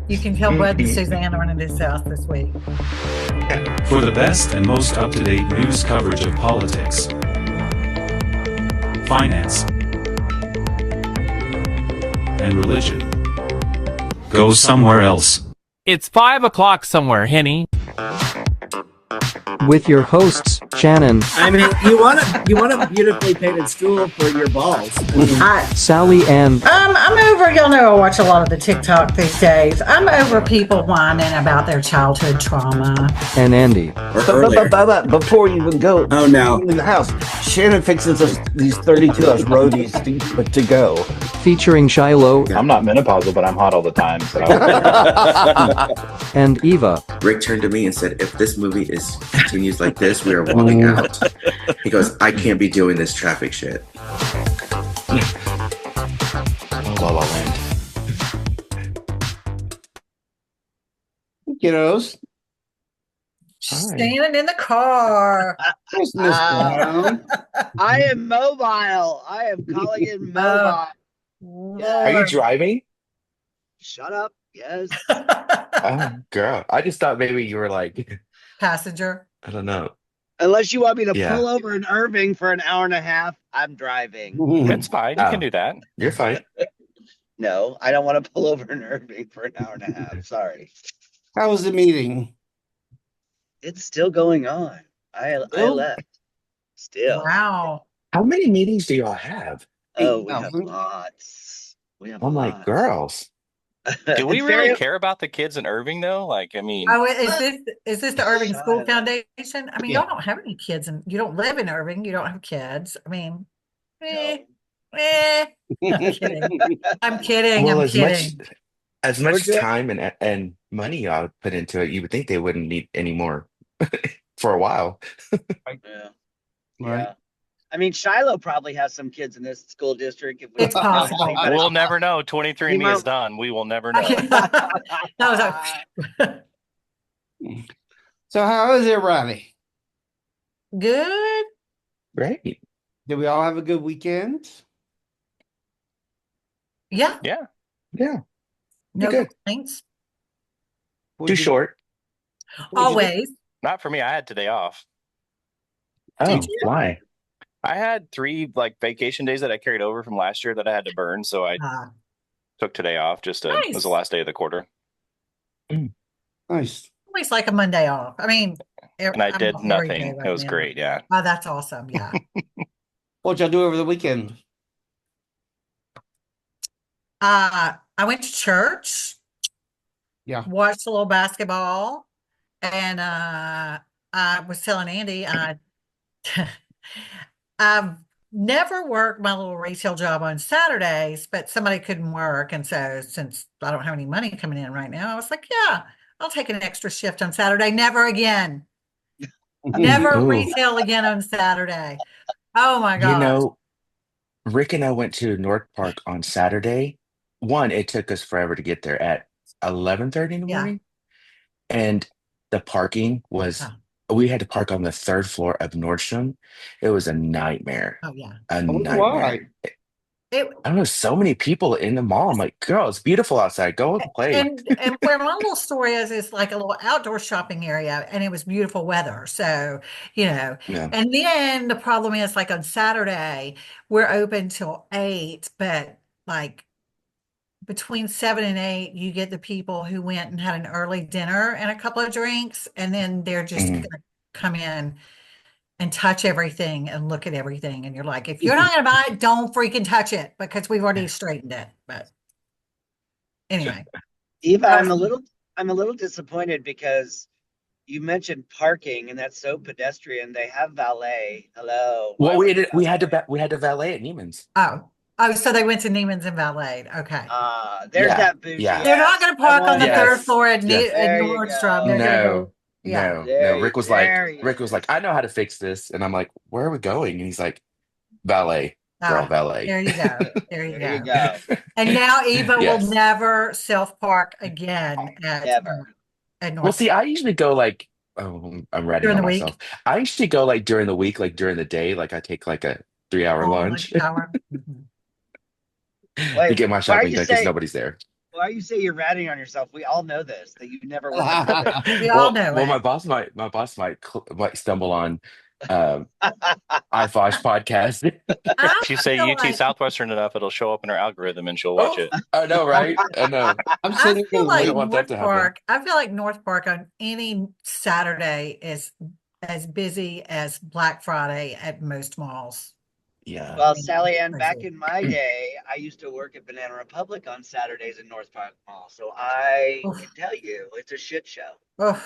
You can tell Bud and Suzanne are in his house this week. For the best and most up-to-date news coverage of politics, finance, and religion, go somewhere else. It's 5 o'clock somewhere, Henny. With your hosts, Shannon, I mean, you want a beautifully painted stool for your balls. Sally, and I'm over, y'all know I watch a lot of the TikTok these days. I'm over people whining about their childhood trauma. Andy. But before you even go, oh no, in the house, Shannon fixes these 32 us roadies to go. Featuring Shiloh. I'm not menopausal, but I'm hot all the time. So. And Eva. Rick turned to me and said, "If this movie continues like this, we are walking out." He goes, "I can't be doing this traffic shit." La La Land. Kiddos. Standing in the car. I am mobile. I am calling in mobile. Are you driving? Shut up. Yes. Oh, girl. I just thought maybe you were like Passenger. I don't know. Unless you want me to pull over in Irving for an hour and a half, I'm driving. That's fine. You can do that. You're fine. No, I don't want to pull over in Irving for an hour and a half. Sorry. How was the meeting? It's still going on. I left. Still. Wow. How many meetings do y'all have? Oh, we have lots. Oh my girls. Do we really care about the kids in Irving though? Like, I mean, is this the Irving School Foundation? I mean, y'all don't have any kids, and you don't live in Irving. You don't have kids. I mean, I'm kidding. I'm kidding. Well, I'm kidding. As much time and money y'all put into it, you would think they wouldn't need any more for a while. Yeah. Right. I mean, Shiloh probably has some kids in this school district. If it's possible. We'll never know. 23andMe is done. We will never know. So how is everybody? Good. Great. Did we all have a good weekend? Yeah. Yeah. No good. complaints. Too short. Always. Not for me. I had today off. Oh, why? I had 3 vacation days that I carried over from last year that I had to burn, so I took today off. Just it was the last day of the quarter. Nice. Always like a Monday off. I mean, and I did nothing. It was great. Yeah. Oh, that's awesome. Yeah. What'd y'all do over the weekend? I went to church. Yeah. Watched a little basketball, and I was telling Andy, I've never worked my little retail job on Saturdays, but somebody couldn't work. And so since I don't have any money coming in right now, I was like, yeah, I'll take an extra shift on Saturday. Never again. Never retail again on Saturday. Oh my God. You know, Rick and I went to North Park on Saturday. It took us forever to get there at 11:30 in the morning. And the parking was we had to park on the 3rd floor of Nordstrom. It was a nightmare. Oh, yeah. A nightmare. Why? I don't know, so many people in the mall. I'm like, girl, it's beautiful outside. Go and play. And where my little store is like a little outdoor shopping area, and it was beautiful weather. So, and then the problem is like on Saturday, we're open till 8, but like between 7 and 8, you get the people who went and had an early dinner and a couple of drinks, and then they're just going to come in and touch everything and look at everything. And you're like, if you're not going to buy it, don't freaking touch it, because we've already straightened it. But anyway, Eva, I'm a little disappointed because you mentioned parking, and that's so pedestrian. They have valet. Hello. Well, we had to valet at Neiman's. Oh, so they went to Neiman's and valeted. Okay. There's that bougie. Yeah. They're not going to park on the 3rd floor at Nordstrom. No. Rick was like, I know how to fix this. And I'm like, where are we going? And he's like, valet. Girl, valet. There you go. There you go. And now Eva will never self-park again at Nordstrom. Well, see, I usually go I'm ready on myself. I usually go during the week, during the day. I take a 3-hour lunch. Hour. To get my shopping done because nobody's there. Why you say you're ratting on yourself? We all know this, that you never work. We all know well, it. my boss might stumble on iFosh podcast. If you say feel UT like Southwestern enough, it'll show up in her algorithm and she'll watch it. I know, right? I know. I'm I sitting feel here We like don't waiting. want that North to happen. Park. I feel like North Park on any Saturday is as busy as Black Friday at most malls. Yeah. Well, Sally Ann, back in my day, I used to work at Banana Republic on Saturdays in North Park Mall. So I Oof. can tell you, it's a shit show. Oh,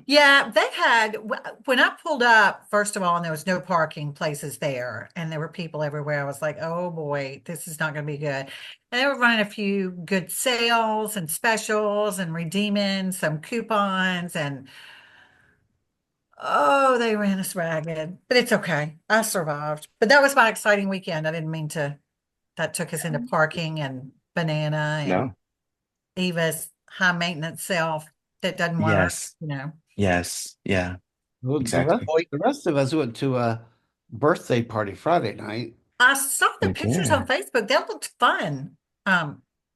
yeah, they had when I pulled up, first of all, and there was no parking places there, and there were people everywhere. I was like, oh boy, this is not going to be good. And they were running a few good sales and specials and redeeming some coupons, and oh, they ran us ragged, but it's okay. I survived. But that was my exciting weekend. I didn't mean to, that took us into parking and Banana and No. Eva's high maintenance self that doesn't work, Yes. you know. Yes. Yeah. Well, Exactly. the rest of us went to a birthday party Friday night. I saw the We pictures on did. Facebook. That looked fun.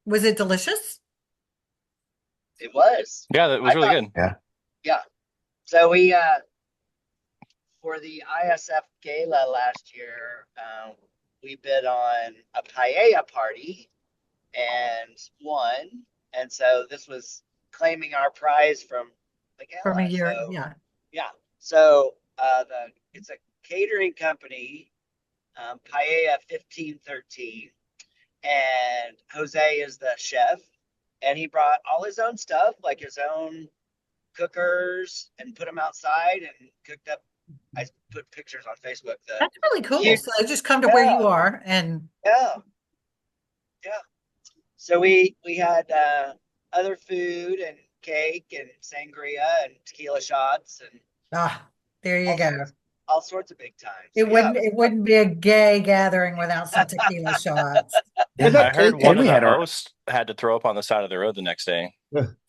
Was it delicious? It was. Yeah, that was really good. Yeah. Yeah. So we, for the ISF Gala last year, we bid on a paella party and won. And so this was claiming our prize from the gala. From a year, So, yeah. yeah. So it's a catering company, Paella 1513, and Jose is the chef, and he brought all his own stuff, like his own cookers, and put them outside and cooked up. I put pictures on Facebook. That's really cool. Huge, So just come to where you are and yeah. So we had other food and cake and sangria and tequila shots and there you go. All sorts of big times. It wouldn't be a gay gathering without some tequila shots. I heard one of the hosts had to throw up on the side of the road the next day.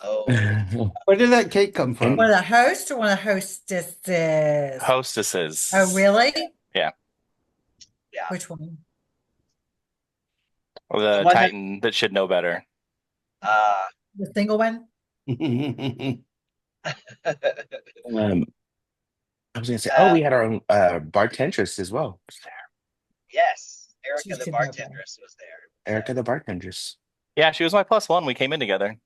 Oh. Where did that cake come from? One of the hosts or one of the hostesses? Hostesses. Oh, really? Yeah. Yeah. Which one? The Titan that should know better. The single one? I was gonna say, we had our own bartendress as well. Yes, Erica the bartendress was there. Erica the bartendress. Yeah, she was my +1. We came in together.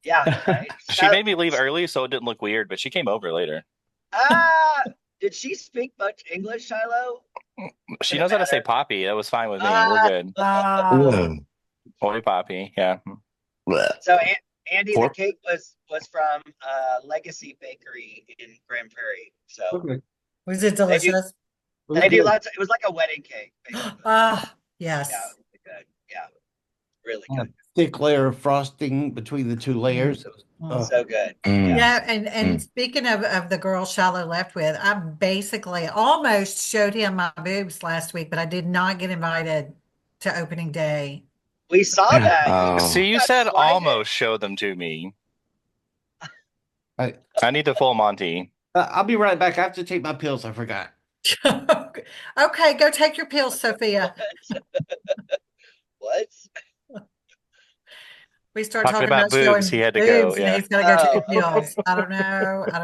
Yeah, right. She made me leave early so it didn't look weird, but she came over later. Did she speak much English, Shiloh? She knows how to say Poppy. That was fine with me. We're good. Boy Poppy, yeah. So Andy, the cake was from Legacy Bakery in Grand Prairie. So was it delicious? They do lots. It was like a wedding cake. Yes. Yeah, really good. Yeah, really good. Thick layer of frosting between the two layers. So good. Yeah, and speaking of the girl Shiloh left with, I basically almost showed him my boobs last week, but I did not get invited to opening day. We saw that. See, you said almost show them to me. I need the full Monty. I'll be right back. I have to take my pills. I forgot. Okay, go take your pills, Sophia. What? We start talking about boobs. He had to go. Yeah, he's got to go take the pills. I don't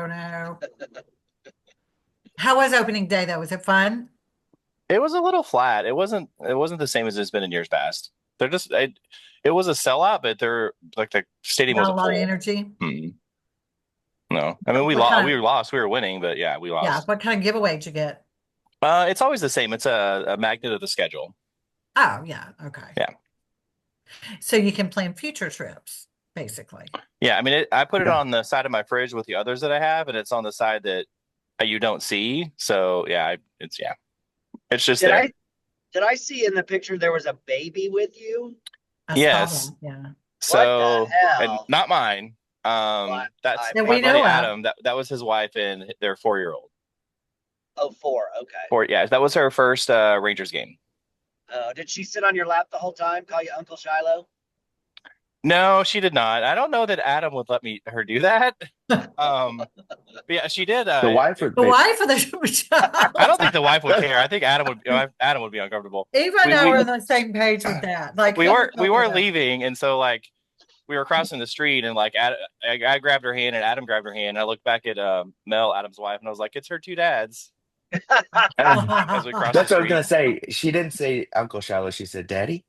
know. How was opening day though? Was it fun? It was a little flat. It wasn't the same as it's been in years past. They're just it was a sellout, but they're like the stadium was a lot of energy. No, I mean we lost. We were winning, but yeah, we lost. Yeah. What kind of giveaway did you get? It's always the same. It's a magnet of the schedule. Oh yeah. Okay. Yeah. So you can plan future trips, basically. Yeah, I mean, I put it on the side of my fridge with the others that I have, and it's on the side that you don't see. So yeah, it's just there. Did I see in the picture there was a baby with you? Yes. Yeah. So, what the hell? and not mine. That's that my we buddy know Adam. That was his wife and their 4-year-old. Oh, 4. Okay. Yeah, that was her first Rangers game. Did she sit on your lap the whole time? Call you Uncle Shiloh? No, she did not. I don't know that Adam would let her do that. But yeah, she did. The wife or the child? I don't think the wife would care. I think Adam would be uncomfortable. Eva and I were on the same page with that. Like we were leaving, and so like we were crossing the street, and like I grabbed her hand, and Adam grabbed her hand. And I looked back at Mel, Adam's wife, and I was like, "It's her two dads." As we crossed the That's what I was street. gonna say. She didn't say Uncle Shiloh. She said Daddy.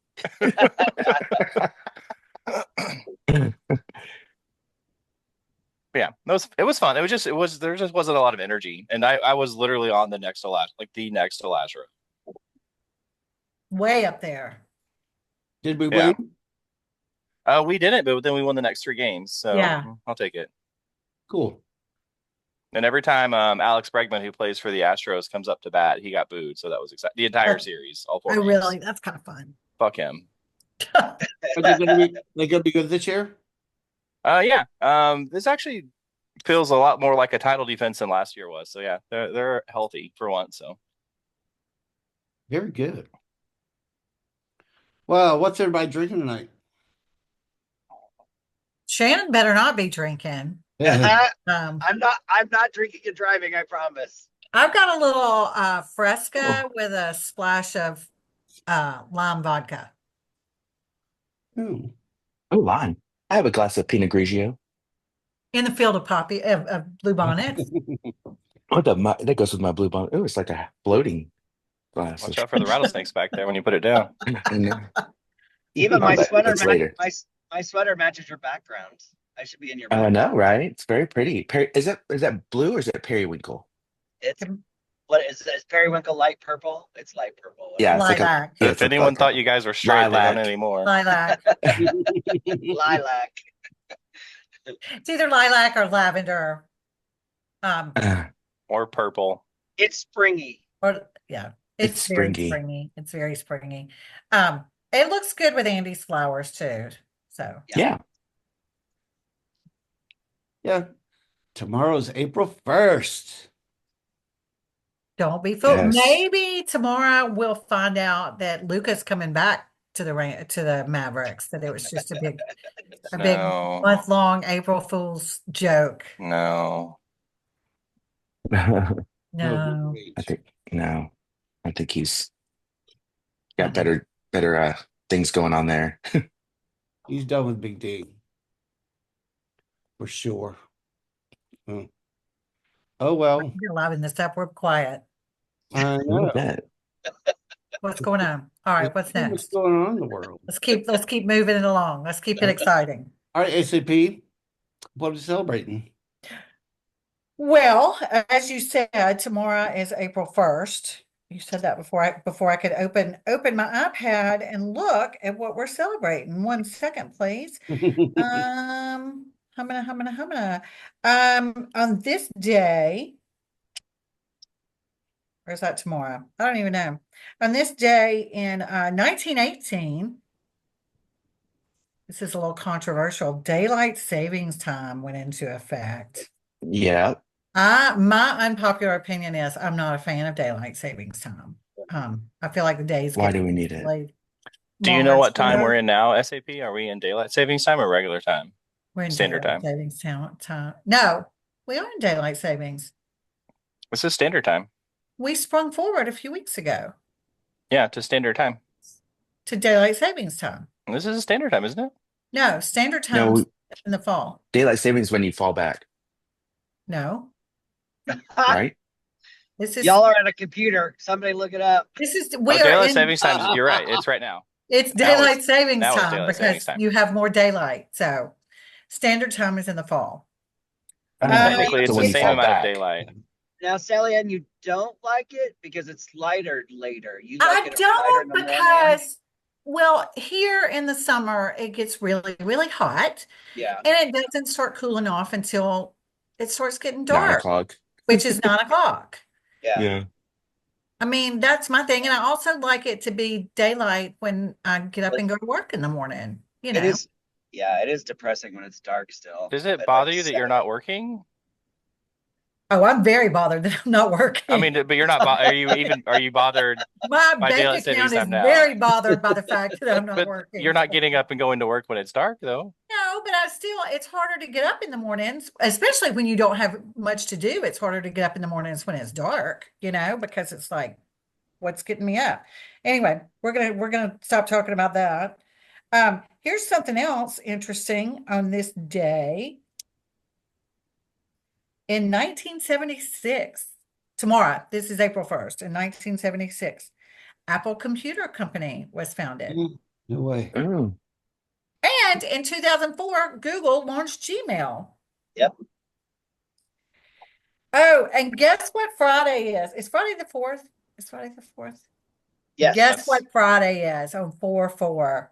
Yeah, it was fun. There just wasn't a lot of energy, and I was literally on the next to last, like the next to last row. Way up there. Did we Yeah. win? We didn't, but then we won the next 3 games, so Yeah. I'll take it. Cool. And every time Alex Bregman, who plays for the Astros, comes up to bat, he got booed. So that was exciting. The entire series, all 4 Oh, games. really? That's kind of fun. Fuck him. Are they gonna be good this year? Yeah. This actually feels a lot more like a title defense than last year was. So yeah, they're healthy for once. So very good. Well, what's everybody drinking tonight? Shannon better not be drinking. I'm not drinking and driving, I promise. I've got a little Fresca with a splash of lime vodka. Oh, lime. I have a glass of Pinot Grigio. In the field of poppy of blue bonnets. That goes with my blue bonnet. Oh, it's like a floating glass. Watch out for the rattlesnakes back there when you put it down. Even my sweater my sweater matches your background. I should be in your I background. know, right? It's very pretty. Is that blue or is it periwinkle? It's periwinkle light purple? It's light purple. Yeah, it's lilac. If anyone thought you guys were straight, they don't anymore. Lilac. Lilac. It's either lilac or lavender. Or purple. It's springy. Or yeah, it's very springy. springy. It's very springy. It looks good with Andy's flowers too. So yeah. Tomorrow's April 1st. Don't be fooled. Yes. Maybe tomorrow we'll find out that Luca's coming back to the Mavericks. That it was just a big month-long April Fool's joke. No. No. I think he's got better things going on there. He's done with Big D. For sure. Oh well. You're livening this up. We're quiet. I know. What's going on? All right, what's next? What's going on in the world? Let's keep moving it along. Let's keep it exciting. All right, ACP, what are you celebrating? Well, as you said, tomorrow is April 1st. You said that before I could open my iPad and look at what we're celebrating. 1 second, please. Humana. On this day, or is that tomorrow? I don't even know. On this day in 1918, this is a little controversial. Daylight savings time went into effect. Yeah. My unpopular opinion is I'm not a fan of daylight savings time. I feel like the days. Why do we need it? Do you know what time we're in now, SAP? Are we in daylight savings time or regular time? We're in standard daylight time. Savings time. No, we are in daylight savings. This is standard time. We sprung forward a few weeks ago. Yeah, to standard time. To daylight savings time. This is a standard time, isn't it? No, standard time in the fall. Daylight savings when you fall back. No. Right? Y'all are at a computer. Somebody look it up. Daylight savings time. You're right. It's right now. It's daylight savings time daylight because you have more daylight. So standard time is in the fall. Technically, it's the same amount of daylight. Now, Sally Ann, you don't like it because it's lighter later. You I don't because, well, here in the summer, it gets really, really hot. Yeah. And it doesn't start cooling off until it starts getting dark. 9 o'clock. Which is 9 o'clock. Yeah. I mean, that's my thing. And I also like it to be daylight when I get up and go to work in the morning. You know. It is depressing when it's dark still. Does it bother you that you're not working? Oh, I'm very bothered that I'm not working. I mean, but you're not. Are you bothered? My by bank account is very bothered by the fact that I'm not but working. You're not getting up and going to work when it's dark, though. No, but it's harder to get up in the mornings, especially when you don't have much to do. It's harder to get up in the mornings when it's dark, because it's like, what's getting me up? Anyway, we're gonna stop talking about that. Here's something else interesting on this day. In 1976, tomorrow, this is April 1st, in 1976, Apple Computer Company was founded. No way. Oh. And in 2004, Google launched Gmail. Yep. Oh, and guess what Friday is? It's Friday the 4th. It's Friday the 4th. Yes. Guess what Friday is on 4/4?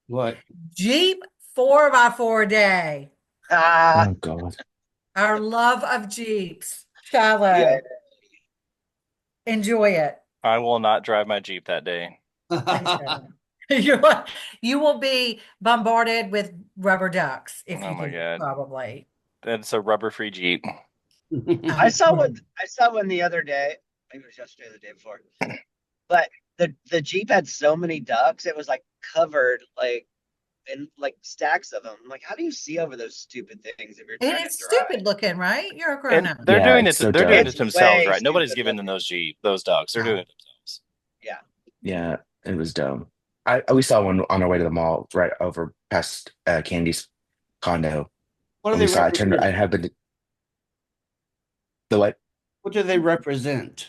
What? Jeep 4x4 day. Oh God. Our love of Jeeps. Shiloh. Yeah. Enjoy it. I will not drive my Jeep that day. You will be bombarded with rubber ducks if Oh you my do, God. probably. It's a rubber-free Jeep. I saw one the other day. Maybe it was yesterday or the day before. But the Jeep had so many ducks, it was like covered like in like stacks of them. I'm like, how do you see over those stupid things if you're And trying it's to drive? stupid looking, right? You're a grown And up. they're Yeah, doing it's it. so They're doing dumb. it themselves, way right? Nobody's stupid giving them looking. those ducks. They're doing it themselves. Yeah. Yeah, it was dumb. We saw one on our way to the mall right over past Candy's condo. What do And they we saw. I represent? happened to the what? What do they represent?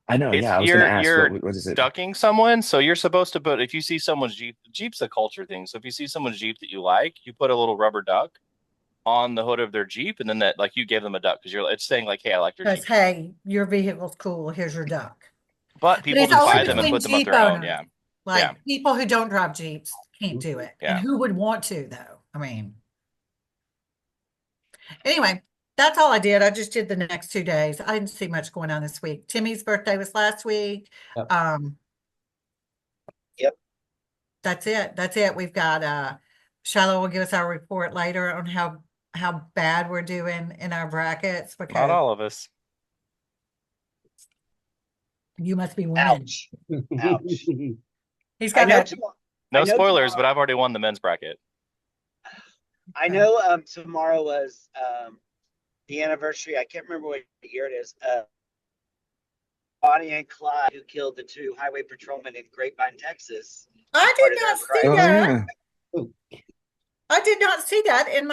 I know. It's Yeah, I was going to ask. you're What is it? ducking someone, so you're supposed to put if you see someone's Jeep, Jeep's a culture thing. So if you see someone's Jeep that you like, you put a little rubber duck on the hood of their Jeep, and then that like you gave them a duck because it's saying like, hey, I like your Because, Jeep. hey, your vehicle's cool. Here's your duck. But But people it's just only buy them and between put them up Jeep their own. owners. Yeah. Like Yeah. people who don't drive Jeeps can't do it. And Yeah. who would want to, though? I mean, anyway, that's all I did. I just did the next 2 days. I didn't see much going on this week. Timmy's birthday was last week. Yep. Yep. That's it. That's it. We've got Shiloh will give us our report later on how bad we're doing in our brackets Not because all of us. you must be winning. Ouch. Ouch. He's I got know that. No I know spoilers, tomorrow- but I've already won the men's bracket. I know tomorrow was the anniversary. I can't remember what year it is. Bonnie and Clyde, who killed the two highway patrolmen in Grapevine, Texas. I part did of their not see crime. Oh that. yeah. I did not see that in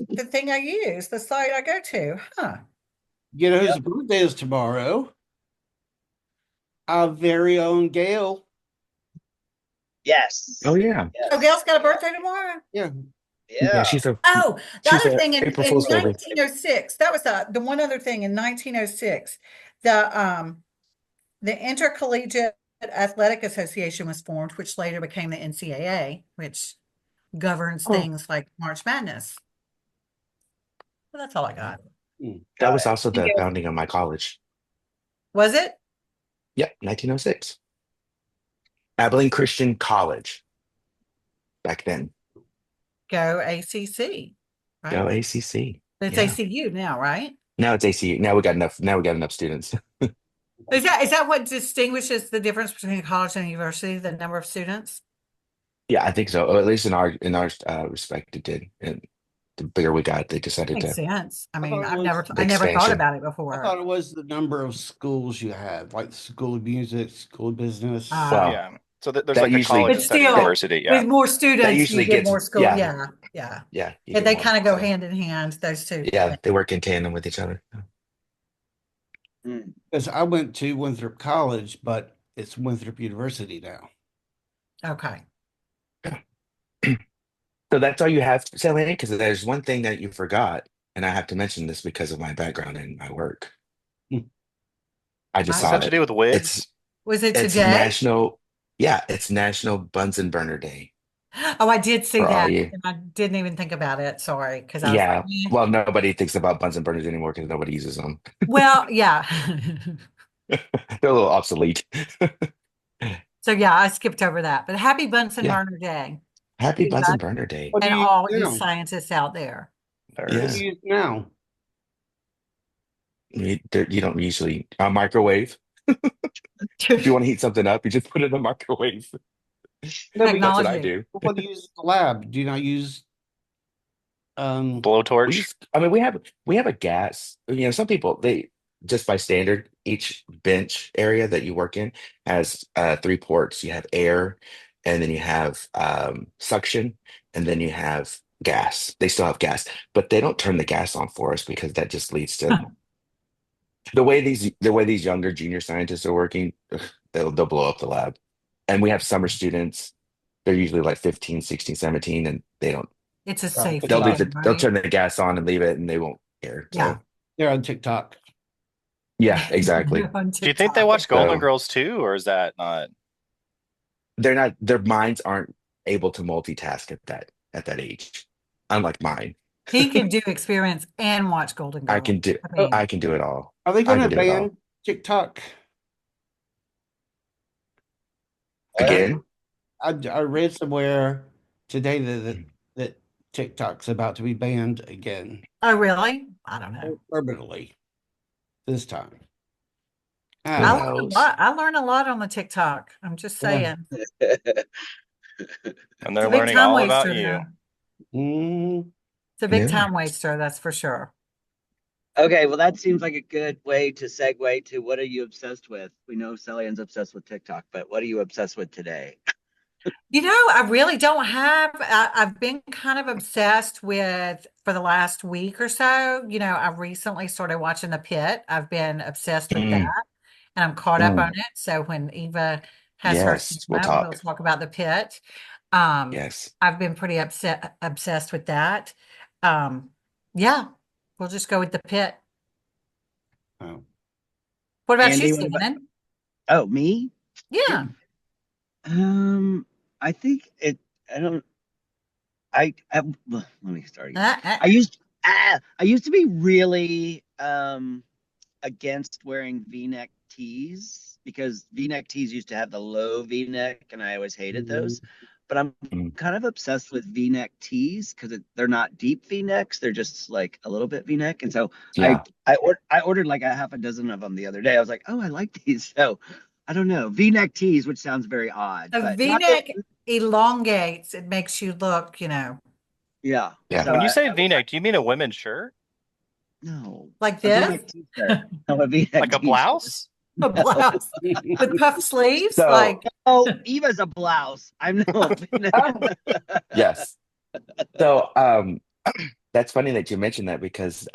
the thing I use, the site I go to. Huh. You know whose birthday is tomorrow? Our very own Gail. Yes. Oh yeah. Yes. Oh, Gail's got a birthday tomorrow? Yeah. Yeah. Yeah. She's a. Oh, the She's other a thing in April Fool's baby. 1906, that was the one other thing in 1906, the Intercollegiate Athletic Association was formed, which later became the NCAA, which governs things like March Madness. Well, that's all I got. That was also the founding of my college. Was it? Yep, 1906. Abilene Christian College. Back then. Go ACC. Right? Go ACC. It's Yeah. ACU now, right? Now it's ACU. Now we got enough students. Is that what distinguishes the difference between college and university, the number of students? Yeah, I think so. Or at least in our respect, it did. And the bigger we got, they decided Makes to sense. I I mean, thought it I was never the thought expansion. about it I before. thought it was the number of schools you had, like the School of Music, School of Business. Well, Yeah. So there's that like a usually- college But instead of still, university. Yeah. with more students, usually you get gets- more school. yeah. Yeah. yeah. you Yeah, get they more, kind of go so- hand in hand, those two. Yeah, they work in tandem with each other. Because I went to Winthrop College, but it's Winthrop University now. Okay. So that's all you have, Sally, because there's one thing that you forgot, and I have to mention this because of my background and my work. I just Does saw that have to it. do with wigs? Was it It's today? it's National Bunsen Burner Day. Oh, I did see For all that, you. and I didn't even think about it. Sorry, because I was Yeah. like, eh. Well, nobody thinks about Bunsen burners anymore because nobody uses them. Well, yeah. They're a little obsolete. So yeah, I skipped over that. But happy Bunsen Yeah. Burner Day, Happy Yeah. Bunsen Burner Day. What do and you all use you now? scientists out there. What Yeah. do you use now? You don't usually microwave. If you want to heat something up, you just put it in the microwave. No, That's what I Technology. do. what do you use in the lab? Do you not use Blowtorch. We have a gas. You know, some people they just by standard, each bench area that you work in has 3 ports. You have air, and then you have suction, and then you have gas. They still have gas, but they don't turn the gas on for us because that just leads to the way these younger junior scientists are working. Ugh, they'll blow up the lab. And we have summer students. They're usually like 15, 16, 17, and they don't. It's a on safety They'll leave TikTok. thing, the they'll right? turn the gas on and leave it, and they won't care. Yeah. So They're on TikTok. yeah, exactly. On Do you think they TikTok. watch Golden So Girls too, or is that not? they're not. Their minds aren't able to multitask at that age, unlike mine. He can do experience and watch Golden I Girls. can do I Oh, mean, I can do it all. are they I going can to do it all. ban TikTok? What? Again, I read somewhere today that TikTok's about to be banned again oh, really? I don't know. permanently this time. who I Ah, learn a knows? lot. I learn a lot on the TikTok. I'm just yeah. saying. And It's they're a big learning time all about waster, you. though. Mm, It's a big Yeah. time waster, that's for sure. Okay, well, that seems like a good way to segue to what are you obsessed with? We know Celian's obsessed with TikTok, but what are you obsessed with today? I really don't have. I've been kind of obsessed with for the last week or so. I've recently started watching The Pit. I've been obsessed with that, Mm, and I'm caught up on mm. it. So when Eva has her Yes, we'll segment, we'll talk. talk about The Pit. Um, Yes. I've been pretty obsessed with that. Um, yeah, we'll just go with The Pit. oh. What about you, Andy, what about, Shannon? oh, me? Yeah. Um, I think it, I don't, well, let me start again. Uh, uh, I used to be really, against wearing V-neck tees because V-neck tees used to have the low V-neck and I always hated Mhm. those. But I'm Mm. kind of obsessed with V-neck tees because they're not deep V-necks; they're just like a little bit V-neck. And so Yeah. I ordered like a half a dozen of them the other day. I was like, oh, I like these. So I don't know V-neck tees, which sounds very odd, a but not that. V-neck elongates. It makes you look, Yeah. Yeah. So When you say I was V-neck, do you mean a women's shirt? no like a this, V-neck t-shirt. No, a V-neck Like a t-shirt. blouse? a No. blouse with puff sleeves. So, Oh, Eva's a blouse. I'm no. yes. So, that's funny that you mentioned that because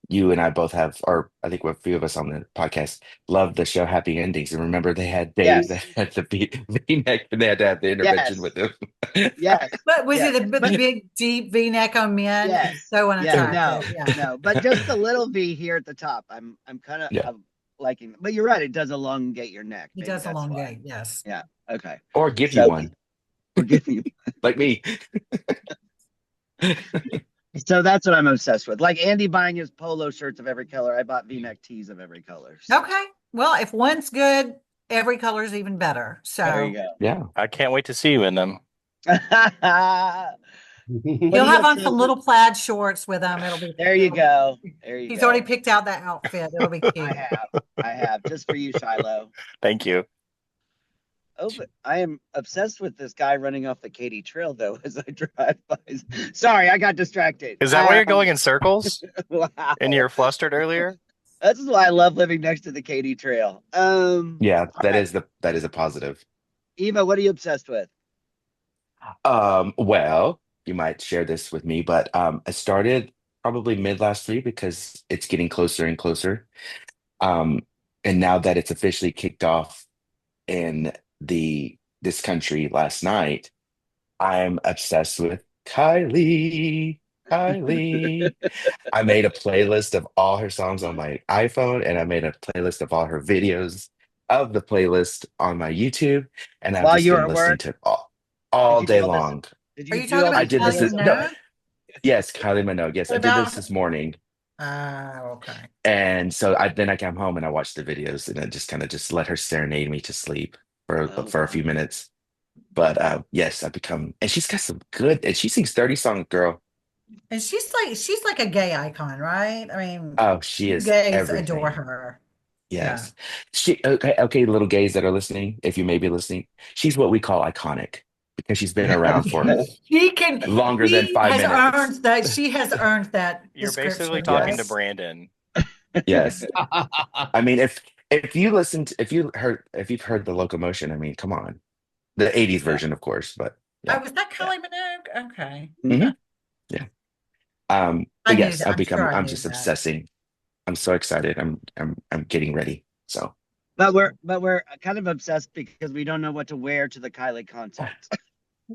you and I both have, or I think a few of us on the podcast love the show Happy Endings. And remember, they had Dave that Yes, had the V-neck, and they had to have the intervention yes, with him. yes, But was yes, it the but big, deep V-neck on men? It's yes, so yes. unattractive. No, Yeah, no, but just the little V here at the top. I'm kind Yeah. of liking. But you're right. It does elongate your neck. he Maybe does that's why. elongate. Yes. Yeah. Okay. Or give you So one, we're getting. like me. So that's what I'm obsessed with. Like Andy buying his polo shirts of every color. I bought V-neck tees of every color. So Okay. Well, if one's good, every color is even better. there you So Yeah. I can't wait to see you in them. go. What he'll are you have on some obsessed with? little plaid shorts with him. There you go. There you He's go. already picked out that outfit. It'll be cute. I have, just for you, Shiloh. Thank you. Oh, but I am obsessed with this guy running off the Katy Trail, though, as I drive by. Sorry, I got distracted. Is that why you're going in circles? Wow. And you're flustered earlier? This is why I love living next to the Katy Trail. Yeah, All right. that is a positive. Eva, what are you obsessed with? Well, you might share this with me, but I started probably mid last week because it's getting closer and closer. Um, and now that it's officially kicked off in this country last night, I'm obsessed with Kylie. Kylie. I made a playlist of all her songs on my iPhone, and I made a playlist of all her videos of the playlist on my YouTube, and I've While just you were been at listening work, to it did all you do day all this? long. Did Are you you do talking all I about this did while this Kylie you this were at no, work? Minogue? yes, Kylie Minogue. Yes, What I did about? this this morning, Okay. and so I came home and I watched the videos, and I just kind of just let her serenade me to sleep Oh, for a wow. few minutes. But yes, and she's got some good, and she sings 30 songs, girl. And she's like a gay icon, right? I mean, Oh, she is gays adore everything. her. Yeah. Yes. Okay, little gays that are listening, if you may be listening, she's what we call iconic because she's been around for longer than She five has minutes. earned that. She has earned that You're basically description, talking right? to Yes. Brandon. Yes. I mean, if you've heard the locomotion, I mean, come on. The 80s Yeah. version, of course, but Oh, yeah. was that Kylie Minogue? Okay. Hmm. Yeah. I But knew yes, that. I'm sure I I'm knew just that. obsessing. I'm so excited. I'm getting ready. So But we're kind of obsessed because we don't know what to wear to the Kylie concert.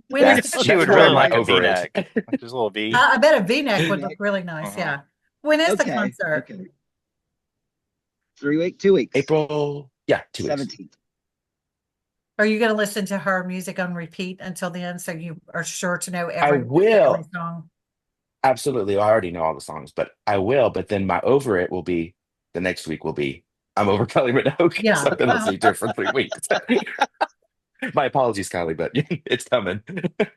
When is the that's She would that's where concert? really I'm like a over it. V-neck, like this little V. I bet a V-neck would look V-neck. really nice. Uh-huh. Yeah. When is the Okay. concert? Okay. 3 week, 2 weeks. April, yeah, 2 weeks. 17th. Are you going to listen to her music on repeat until the end so you are sure to know I every Kylie will. song? Absolutely. I already know all the songs, but I will. But then my over it will be the next week will be I'm over Kylie Minogue. So Yeah. I've been listening to her for 3 weeks. My apologies, Kylie, but it's coming.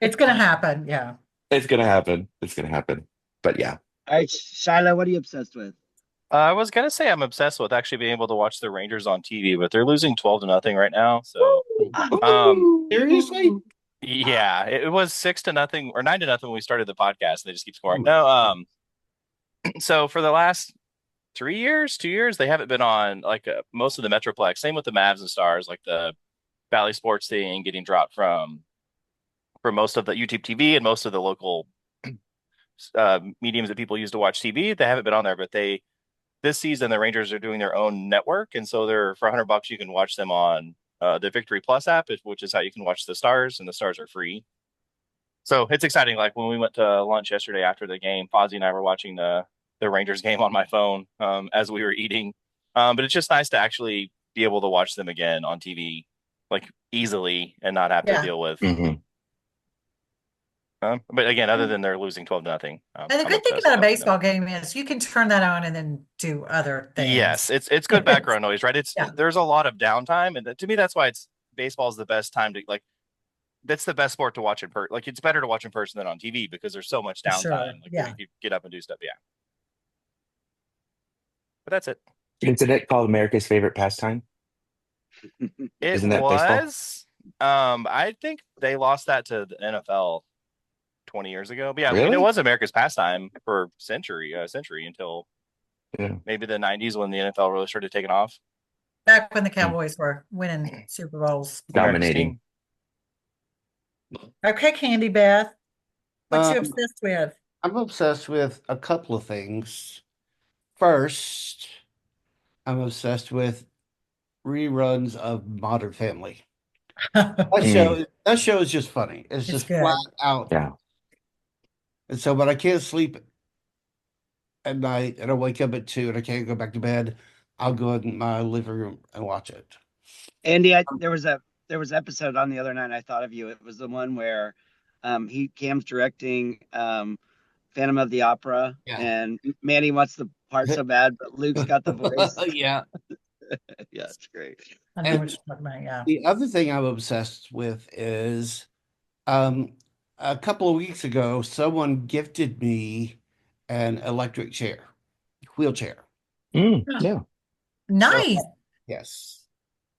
It's going to happen. Yeah. It's gonna happen. It's gonna happen. But yeah. All right, Shiloh, what are you obsessed with? I was gonna say I'm obsessed with actually being able to watch the Rangers on TV, but they're losing 12-0 right now. So, Seriously? yeah, it was 6-0 or 9-0 when we started the podcast. And they just keep scoring. No, so for the last 3 years, 2 years, they haven't been on like most of the Metroplex. Same with the Mavs and Stars, like the Valley Sports thing getting dropped from most of the YouTube TV and most of the local mediums that people use to watch TV. They haven't been on there, but this season the Rangers are doing their own network, and so they're for $100 you can watch them on the Victory Plus app, which is how you can watch the Stars, and the Stars are free. So it's exciting. Like when we went to lunch yesterday after the game, Fozzie and I were watching the Rangers game on my phone as we were eating. But it's just nice to actually be able to watch them again on TV, like easily, and not have to Yeah. deal with. Mhm. But again, other than they're losing 12-0. And the I'm good thing obsessed about a with watching them. baseball game is you can turn that on and then do other things. Yes, it's good background noise, right? Yeah. There's a lot of downtime, and to me, that's why baseball is the best time to like. That's the best sport to watch in person. Like it's better to watch in person than on TV because there's so much downtime. Sure. Like Yeah. you get up and do stuff. Yeah, but that's it. Isn't it called America's favorite pastime? It Isn't that baseball? was. I think they lost that to the NFL 20 years ago. But yeah, Really? it was America's pastime for century until Yeah. maybe the 90s when the NFL really started taking off. Back when the Cowboys were winning Super Bowls. Dominating. Okay, Candy Beth. What you Um, obsessed with? I'm obsessed with a couple of things. First, I'm obsessed with reruns of Modern Family. That show is just funny. It's just good. flat out. Yeah. And so when I can't sleep at night and I wake up at 2 and I can't go back to bed, I'll go in my living room and watch it. Andy, there was episode on the other night. I thought of you. It was the one where Cam's directing Phantom of the Opera, and Manny wants the part so bad, but Luke's got the voice. Yeah. Yeah, it's great. I know what you're talking about, yeah. The other thing I'm obsessed with is a couple of weeks ago, someone gifted me an electric wheelchair. Yeah. Nice. So, yes.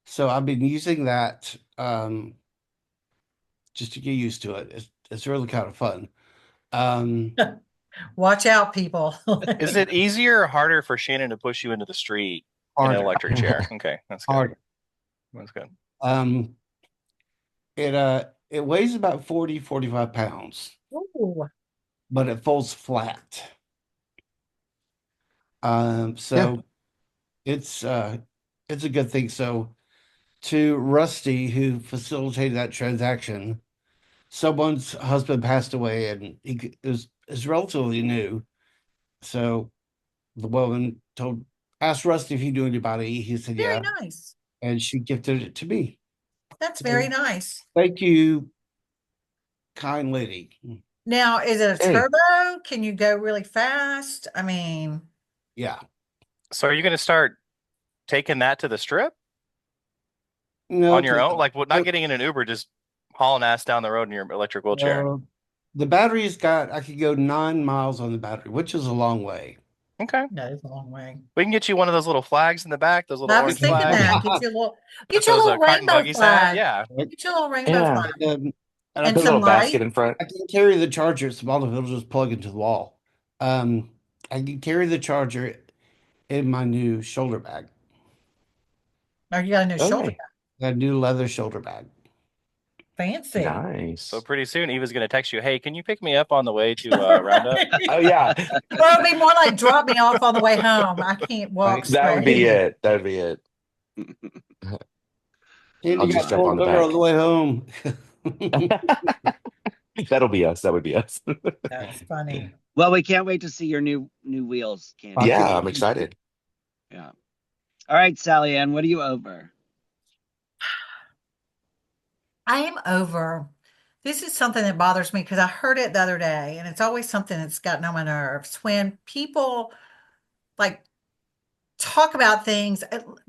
So I've been using that just to get used to it. It's really kind of fun. Watch out, people. Is it easier or harder for Shannon to push you into the street in an electric chair? Okay, that's good. Harder. That's good. It weighs about 45 pounds. Ooh. But it folds flat. So it's a good thing. So to Rusty, who facilitated that transaction, someone's husband passed away and he is relatively new. So the woman asked Rusty if he knew anybody. He said, Very yeah. nice. And she gifted it to me. That's very nice. Thank you, kind lady. Now, is it a turbo? Can you go really fast? I mean, yeah. So are you going to start taking that to the strip? No, on your own? Like not getting in an Uber, just hauling ass down the road in your electric wheelchair? The battery's I could go 9 miles on the battery, which is a long way. Okay. That is a long way. We can get you one of those little flags in the back, those little I was orange thinking flags. that. Get your little rainbow flag. Yeah. Get your little rainbow flag. And And some little basket in front. I can carry the charger. It's small enough, it'll just plug into the wall. I can carry the charger in my new shoulder bag. Oh, you got a new shoulder bag. A new leather shoulder bag. Fancy. Nice. So pretty soon, Eva's going to text you, "Hey, can you pick me up on the way to Roundup?" Oh yeah, Well, it'll be more like drop me off on the way home. I can't walk that would be straight. it. That would be it. And I'll you just got jump on pulled the over on the back. way home. That'll be us. That would be us. That's funny. Well, we can't wait to see your new wheels, Candy. Yeah, I'm excited. Yeah. All right, Sally Ann, what are you over? I am over. This is something that bothers me because I heard it the other day, and it's always something that's gotten on my nerves when people like talk about things.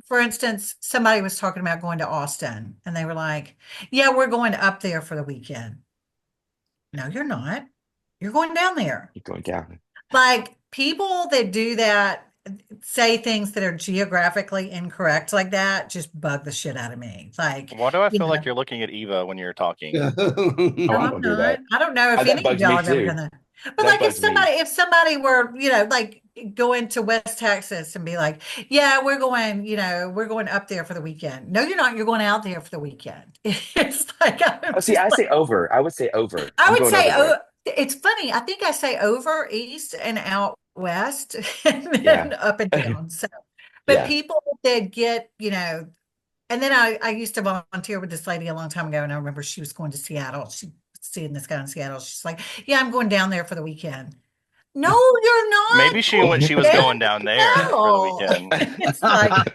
For instance, somebody was talking about going to Austin, and they were like, "Yeah, we're going up there for the weekend." No, you're not. You're going down there. You're going down. Like people that do that say things that are geographically incorrect like that just bug the shit out of me. Like, Why do I you feel like know, you're looking at Eva when you're talking? Oh, no, I I'm don't do not. that. I don't know if That any of bugs y'all me have ever too. done that. But That like bugs me. if somebody were, like going to West Texas and be like, yeah, we're going up there for the weekend. No, you're not. You're going out there for the weekend. It's like, I'm Oh, see, just I like, say over. I would say over. I I'm would going say, over there. it's funny. I think I say over east and out west and Yeah. then up and down. So, but Yeah. people that get, and then I used to volunteer with this lady a long time ago, and I remember she was going to Seattle. She was seeing this guy in Seattle. She's like, "Yeah, I'm going down there for the weekend." No, you're not. Maybe she was Damn, going down there for the no. weekend. It's like,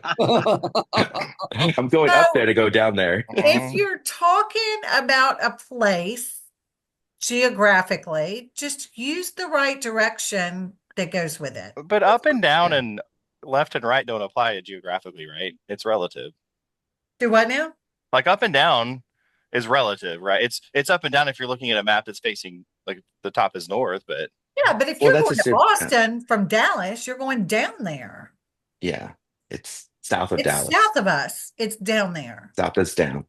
I'm going up there to go down there. if you're talking about a place geographically, just use the right direction that goes with it. But up and down and left and right don't apply geographically, right? It's relative. Do what now? Like up and down is relative, right? It's up and down if you're looking at a map that's facing like the top is north, but Yeah, but if Well, you're that's going to Boston from Dallas, you're going down there. Yeah. It's south of It's Dallas. south of us. It's down there. South is down.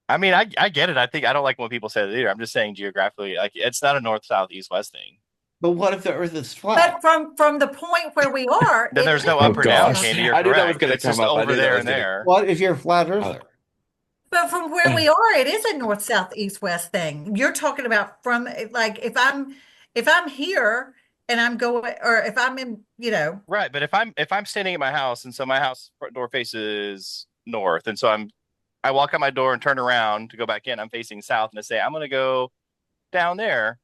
I mean, I get it. I think I don't like when people say that either. I'm just saying geographically, like it's not a north, south, east, west thing. But what if the Earth is flat? But from the point where we are, Then there's no is up or down, gosh. Candy. You're I knew that was correct. gonna It's just come up. I over knew that there was and gonna- there. What if you're a flat earther? But from where we are, it is a north, south, east, west thing. You're talking about from like if I'm here and I'm going, or if I'm in, Right, but if I'm standing at my house and so my house front door faces north, and so I walk out my door and turn around to go back in, I'm facing south, and I say I'm going to go down there.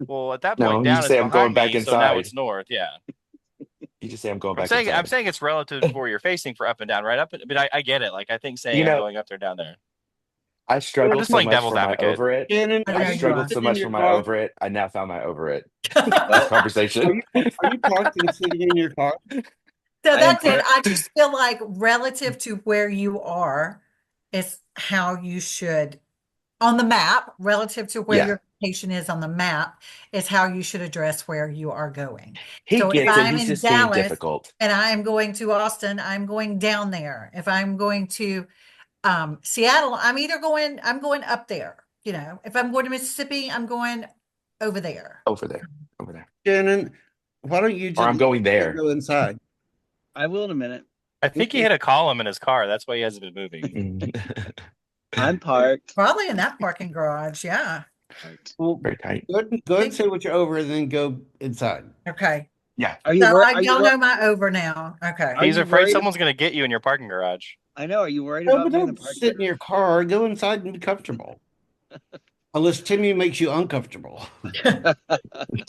Well, at that No, point, you down is say I'm going behind back me, so now inside. it's north. Yeah, You just say I'm going back I'm inside. saying it's relative to where you're facing for up and down, right? But I get it. Like I think saying You I'm know- going up there, down there. I struggled just so playing much devil's for my advocate. over it. Shannon, I know I you struggled are. so sitting much in for your my car? over it. I now found my over it. Conversation. Are you parked and sitting in your car? So I am that's it. part- I just feel like relative to where you are is how you should on the map, relative to where Yeah. your location is on the map, is how you should address where you are going. He So if gets it. I'm He's in just being Dallas difficult. and I'm going to Austin, I'm going down there. If I'm going to Seattle, I'm going up there. If I'm going to Mississippi, I'm going over there. Over there. Over there. Shannon, why don't you just Or I'm going there. go inside? I will in a minute. I think he hit a column in his car. That's why he hasn't been moving. I'm parked. Probably in that parking garage. Yeah. Well, Very tight. go ahead and say what you're over and then go inside. Okay. Yeah. Are you? So Are you y'all wor- know my over now. Okay. Are He's you afraid worried- someone's going to get you in your parking garage. I know. Are you worried No, about but being in the don't parking? sit in your car. Go inside and be comfortable. Unless Timmy makes you uncomfortable.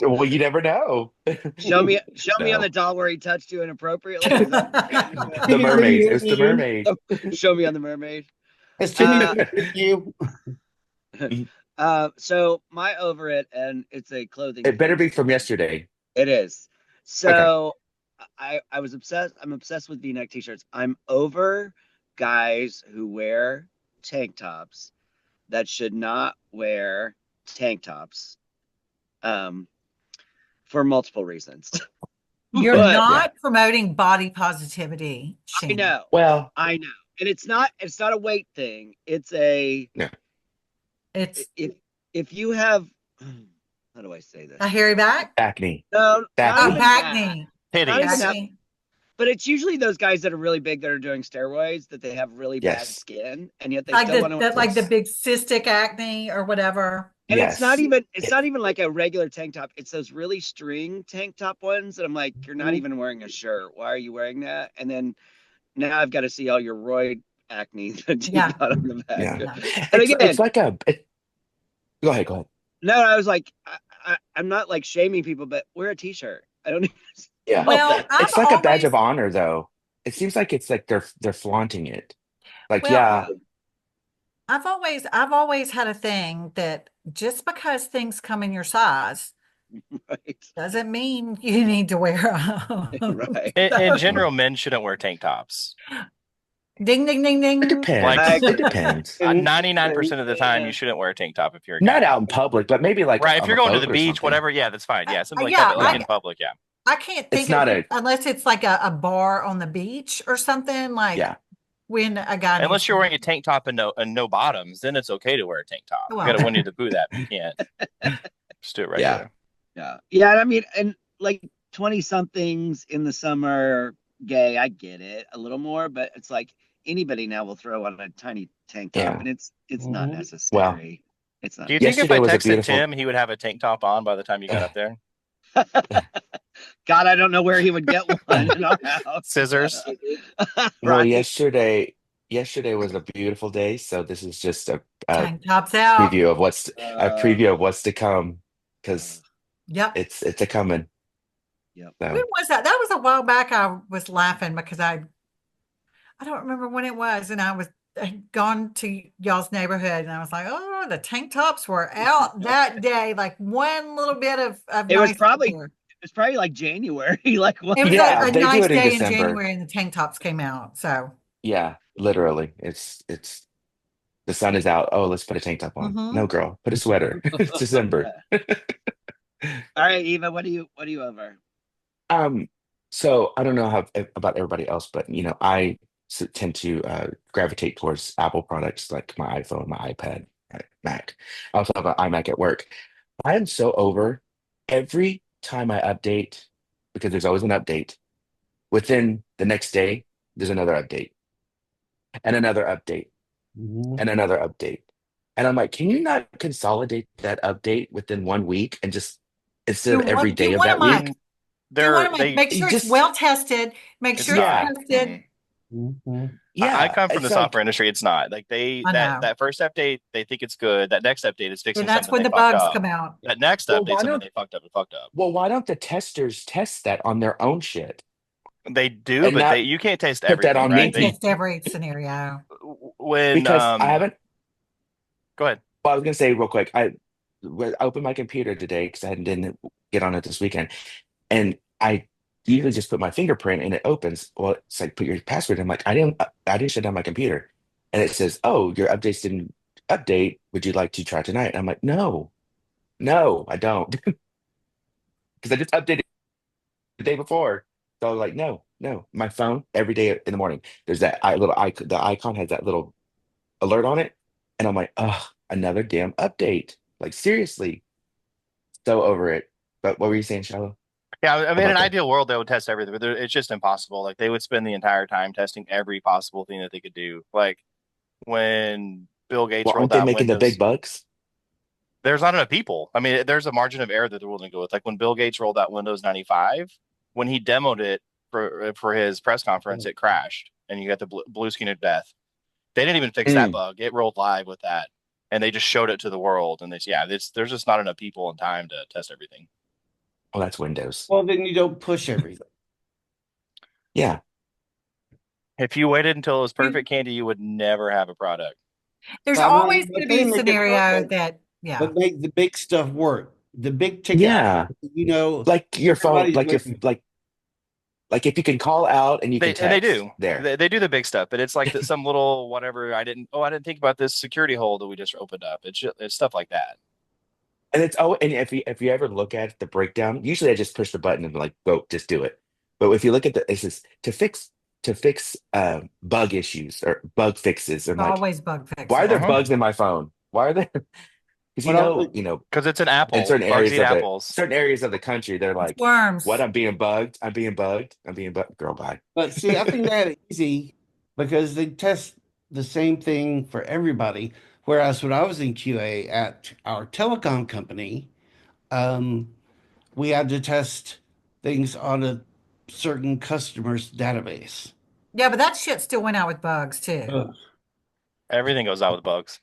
Well, you never know. Show me on No. the doll where he touched you inappropriately. Is that- The mermaid. It was the mermaid. Show me on the mermaid. Has Timmy with you? So my over it, and it's a clothing. It better be from yesterday. It is. So I was obsessed. I'm obsessed with V-neck t-shirts. I'm over guys who wear tank tops that should not wear tank tops. For multiple reasons. You're But- not promoting body positivity, I Shannon. know. Well, I know. And it's not a weight thing. It's a It's if you have how do I say this? a hairy back. acne. No, Back not Oh, even back that. knee. Titties. Not even Back that. knee. But it's usually those guys that are really big that are doing steroids that they have really bad Yes. skin, and yet they Like still want to. like the big cystic acne or whatever. And Yes. it's not even like a regular tank top. It's those really string tank top ones that I'm like, you're not even wearing a shirt. Why are you wearing that? And then now I've got to see all your roid acne that you Yeah. got on the back. Yeah. And It's again, like go ahead. no, I was like, I'm not like shaming people, but wear a t-shirt. I don't even Yeah. Well, It's like a badge of honor, though. It seems like it's like they're flaunting it. Like, well, yeah, I've always had a thing that just because things come in your size right. doesn't mean you need to wear them. Right. In general, men shouldn't wear tank tops. Ding, ding, ding, ding. it depends. Like, It depends. 99% of the time, you shouldn't wear a tank top if you're a guy. Not out in public, but maybe like right. If on you're a going to boat the or beach, something. whatever, yeah, that's fine. Yeah, something like yeah, that. But like in public, yeah. I can't think It's not of it unless it's like a bar on the beach or something like Yeah. when a guy needs Unless you're wearing a tank top and no bottoms, then it's okay to wear a tank top. Well. You got to Winnie the Pooh that, but you can't. Just do it regular. Yeah. I mean, and like 20 somethings in the summer, gay, I get it a little more, but it's like anybody now will throw on a tiny tank top, Yeah. and it's not Well, necessary. It's not. Do you think if I yesterday was a texted beautiful. Tim, he would have a tank top on by the time you got up there? God, I don't know where he would get one in our house. Scissors. Well, Right. yesterday was a beautiful day, so this is just a tank tops out. preview of what's to come, because Yep. it's a coming. Yep. So, When was that? That was a while back. I was laughing because I don't remember when it was, and I had gone to y'all's neighborhood, and I was like, "Oh, the tank tops were out that day." Like one little bit of It was nice probably weather. like January. Like what? It was Yeah, a they do nice it in day in December. January, and the tank tops came out. So yeah, literally, it's the sun is out. Oh, let's put a tank top on. Mhm. No, girl, put a sweater. It's December. All right, Eva, what do you over? So I don't know how about everybody else, but I tend to gravitate towards Apple products like my iPhone, my iPad, my Mac. I also have an iMac at work. I am so over every time I update, because there's always an update. Within the next day, there's another update and another update and another update. And I'm like, can you not consolidate that update within 1 week and just instead of every day of that week? Make sure it's well tested. Make sure it's tested. Yeah, I come from the it's software like, industry. It's not like I know. that first update, they think it's good. That next update is fixing And that's something when they the fucked bugs up. come out. That next Well, update, something they fucked up. well, why don't the testers test that on their own shit? They do, And but not you can't taste put that everything, on right? Can't test every scenario. When because I haven't. go ahead. Well, I was gonna say real quick. I opened my computer today because I didn't get on it this weekend, and I usually just put my fingerprint and it opens. Well, it's like put your password. I'm like, I didn't shut down my computer, and it says, "Oh, your updates didn't update. Would you like to try tonight?" And I'm like, no, I don't, because I just updated the day before. So I was like, no. My phone every day in the morning, there's that little icon. The icon has that little alert on it, and I'm like, oh, another damn update. Like seriously, so over it. But what were you saying, Shiloh? Yeah, I mean, in About an that? ideal world, they would test everything, but it's just impossible. Like they would spend the entire time testing every possible thing that they could do. Like when Bill Gates Well, rolled aren't they out making the Windows, big bucks? there's not enough people. I mean, there's a margin of error that they're willing to go with. Like when Bill Gates rolled out Windows 95, when he demoed it for his press conference, it crashed and you got the blue screen of death. They didn't even fix that bug. It rolled live with that, and they just showed it to the world. And there's just not enough people and time to test everything. Well, that's Windows. Well, then you don't push everything. Yeah. If you waited until it was perfect candy, you would never have a product. There's Well, always but going to they be a make it scenario perfect, that, but make the big stuff work. The big ticket, Yeah. Like your phone, everybody's waiting. like if you can call out and you can And text they do. there. They do the big stuff, but it's like some little whatever. I didn't think about this security hole that we just opened up. It's stuff like that. And and if you ever look at the breakdown, usually I just push the button and like, go, just do it. But if you look at it says to fix bug issues or bug fixes. I'm like, always bug fixes. why are there bugs in my phone? Why are there? Because When I was because it's an in apple. certain Bugs areas eat of the apples. country, they're It's like, "What? worms. I'm being bugged. I'm being bugged. I'm being bugged." Girl, bye. But see, I think they had it easy because they test the same thing for everybody. Whereas when I was in QA at our telecom company, um, we had to test things on a certain customer's database. Yeah, but that shit still went out with bugs too. Ugh. Everything goes out with bugs.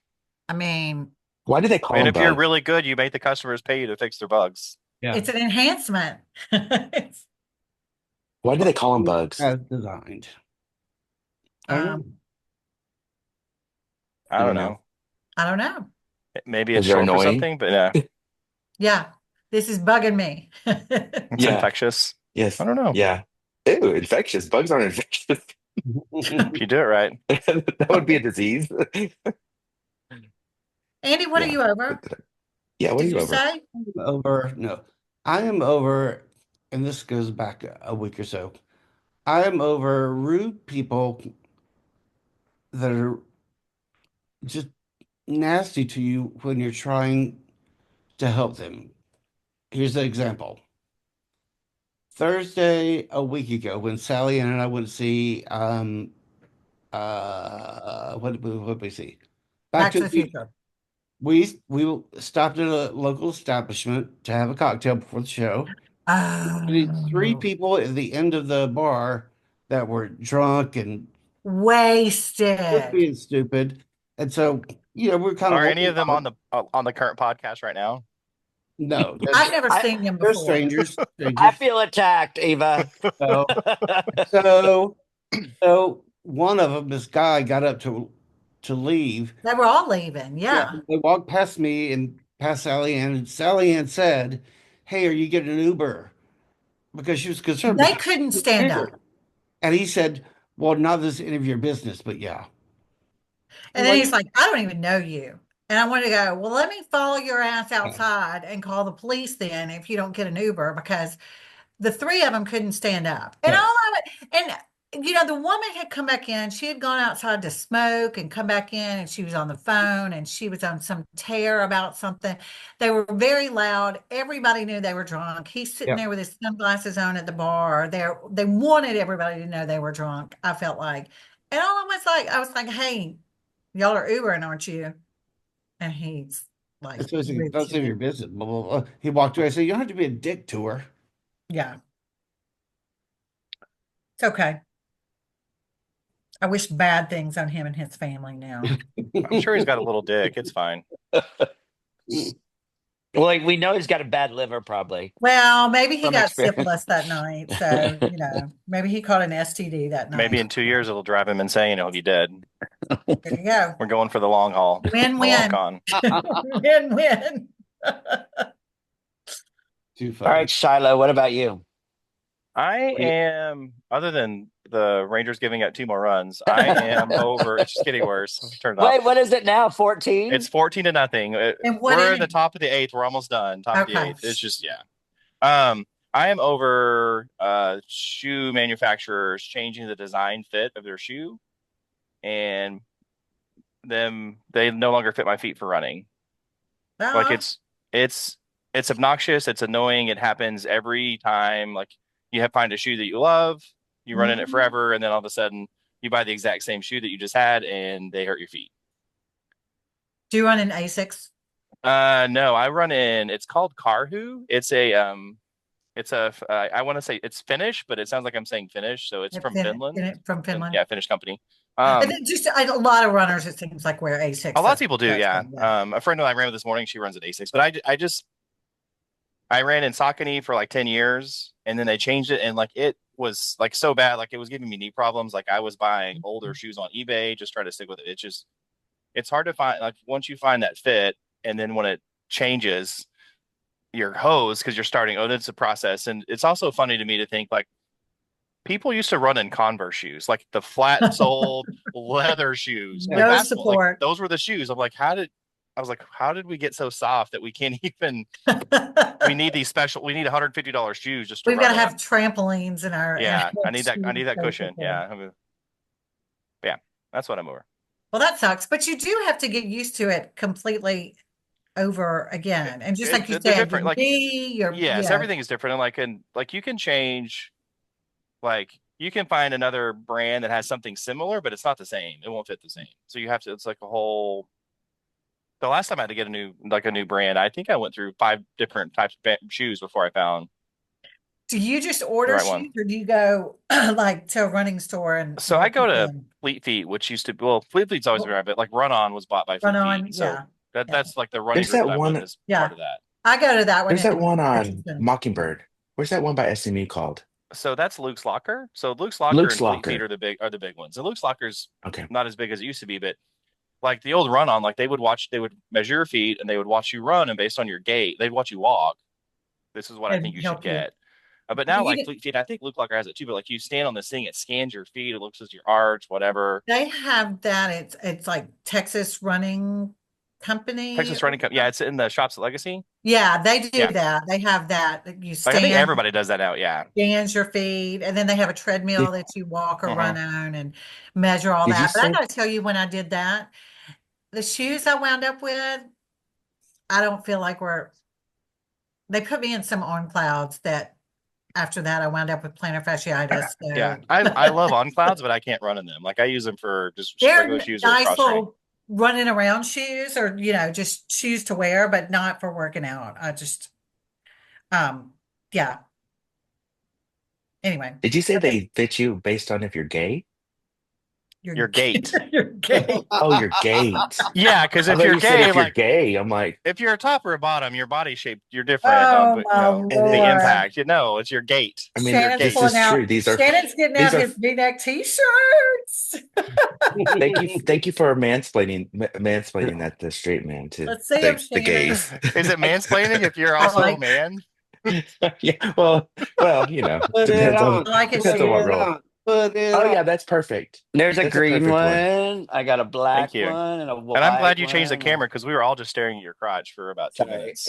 I mean, Why do they call And them if you're bugs? really good, you make the customers pay you to fix their bugs. Yeah. it's an enhancement. It's, Why do they call them bugs? As designed. I don't know. um, I You don't don't know know. I don't know. Maybe it's because they're short for annoying. something, but yeah, Yeah, this is bugging me. it's Yeah. infectious. Yes. I don't know. Yeah. Ew, infectious. Bugs aren't infectious. If you do it right. That would be a disease. Andy, what are Yeah. you over? Yeah. What are Did you you over? say? Over, no, I am over, and this goes back a week or so. I am over rude people that are just nasty to you when you're trying to help them. Here's an example. Thursday, a week ago, when Sally Ann and I went to see what did we see? Back Back to to the the Future. we stopped at a local establishment to have a cocktail before the show. These three Oh, people at the end of the bar that were drunk and just wasted. being stupid. And so, we're kind of Are any walking of them off. on the current podcast right now? No, I've never I seen him they're before. strangers, I strangers. feel attacked, Eva. So, so, so one of them, this guy got up to leave. They were all leaving. Yeah, Yeah. they walked past me and past Sally Ann, and Sally Ann said, "Hey, are you getting an Uber?" Because she was concerned They because couldn't she's stand up. here. And he said, "Well, not this any of your business, but yeah." And I'm then like, he's like, I don't even know you. And I wanted to go, well, let me follow your ass yeah, outside and call the police then if you don't get an Uber because the three of them couldn't stand up. And yeah, all I would, and the woman had come back in. She had gone outside to smoke and come back in, and she was on the phone and she was on some tear about something. They were very loud. Everybody knew they were drunk. He's sitting yeah. there with his sunglasses on at the bar. They wanted everybody to know they were drunk, I felt like. And all I was like, hey, y'all are Ubering, aren't you? And he's like, And so he said, rude "That's none of shit. your business." Blah, blah, blah. He walked away. I said, "You don't have to be a dick to her." Yeah, it's okay. I wish bad things on him and his family now. I'm sure he's got a little dick. It's fine. Well, like, we know he's got a bad liver, probably Well, maybe he from got experience. syphilis that night. So, maybe he caught an STD that Maybe night. in 2 years it'll drive him insane. He'll be dead. There you go. We're going for the long haul, the long Win-win. con. Win-win. Too All funny. right, Shiloh, what about you? I am, other than the Rangers giving up 2 more runs, I am over. It's just getting worse. Turn it off. Wait, what is it now? 14? It's 14-0. And what We're in the inning? top of the eighth. We're almost done. Top of the Okay. eighth. It's just, yeah. I am over shoe manufacturers changing the design fit of their shoe, and they no longer fit my feet for running. Like Uh, it's obnoxious. It's annoying. It happens every time. Like find a shoe that you love, you run in it mhm. forever, and then all of a sudden you buy the exact same shoe that you just had, and they hurt your feet. Do you run an Asics? No, I run in. It's called Carhu. I want to say it's Finnish, but it sounds like I'm saying Finnish, so it's from Finland. From Finland. Yeah, Finnish company. And then just a lot of runners, it seems like, wear Asics. A lot of people do, That's yeah. good, yeah. A friend who I ran with this morning, she runs at Asics, but I ran in Saucony for like 10 years, and then they changed it, and like it was like so bad, like it was giving me knee problems. Like I was buying older shoes on eBay, just trying to stick with it. It's hard to find, like once you find that fit, and then when it changes your hose because you're starting, it's a process. And it's also funny to me to think like people used to run in Converse shoes, like the flat soled leather shoes. No Like support. those were the shoes. How did we get so soft that we can't even, we need $150 shoes just to We've got to run have in. trampolines in our. Yeah, in our I need that cushion. basically. Yeah. Yeah, that's what I'm over. Well, that sucks, but you do have to get used to it completely over again. And just like you they're said, your different. Like, knee, your yes, yeah. everything is different. And like you can change, like you can find another brand that has something similar, but it's not the same. It won't fit the same. So you have to. It's like a whole. The last time I had to get a new brand, I think I went through 5 different types of shoes before I found Do you just the order right one. shoes or do you go like to a running store and So I look go at to them? Fleet Feet, which used to well, Fleet Feet's always been right, but like Run On was bought by Run Fleet Feet, on, so yeah. Yeah. that's like the running There's group that that I'm with one. is part Yeah. of that. I go to that one There's that in one on Richardson. Mockingbird. Where's that one by SME called? So that's Luke's Locker. So Luke's Locker Luke's and Fleet Feet Locker. are the big ones. And Luke's Locker's Okay. not as big as it used to be, but like the old Run On, like they would measure your feet and they would watch you run, and based on your gait, they'd watch you walk. This is what I think And you should help you. get. But Well, now, like Fleet Feet, I think Luke Locker has it too. But like you stand on this thing, it scans your feet, it looks at your arch, whatever. they have that. It's like Texas Running Company. Texas Running Company, yeah, it's in the shops at Legacy. Yeah, they do Yeah, that. They have that. You like I think stand, everybody does that now. Yeah. scans your feet, and then they have a treadmill Did, that you walk or Uh-huh. run on and measure all did you that. But I say got to tell you, when I did that, the shoes I wound up with, I don't feel like they put me in some on clouds that after that I wound up with plantar fasciitis. Yeah, So I love On Clouds, but I can't run in them. Like I use them for just regular they're shoes or nice cross training. little running around shoes or, just shoes to wear, but not for working out. I just, yeah. Anyway, did you say okay. they fit you based on if you're gay? Your gait. You're gay. Oh, your gait. Yeah, because I if thought you're you said gay, if you're like gay. I'm like, if you're a top or a bottom, your body shape, you're different. Oh But my and the it's. Lord. impact, it's your gait. I mean, Your Shannon's gait. this pulling is out, true. Shannon's getting These out are. his V-neck t-shirts. Thank you for mansplaining that the straight man to Let's see him, the Shannon. gays. Is it mansplaining if you're I also a like man? Yeah, well, Put it on. I like his Put depends on what shoes. it role. on. Put it Oh on. yeah, that's perfect. There's a That's a green perfect one. one. I got a Thank black you. one and a And I'm white glad you changed the one. camera because we were all just staring at your crotch for about 2 minutes.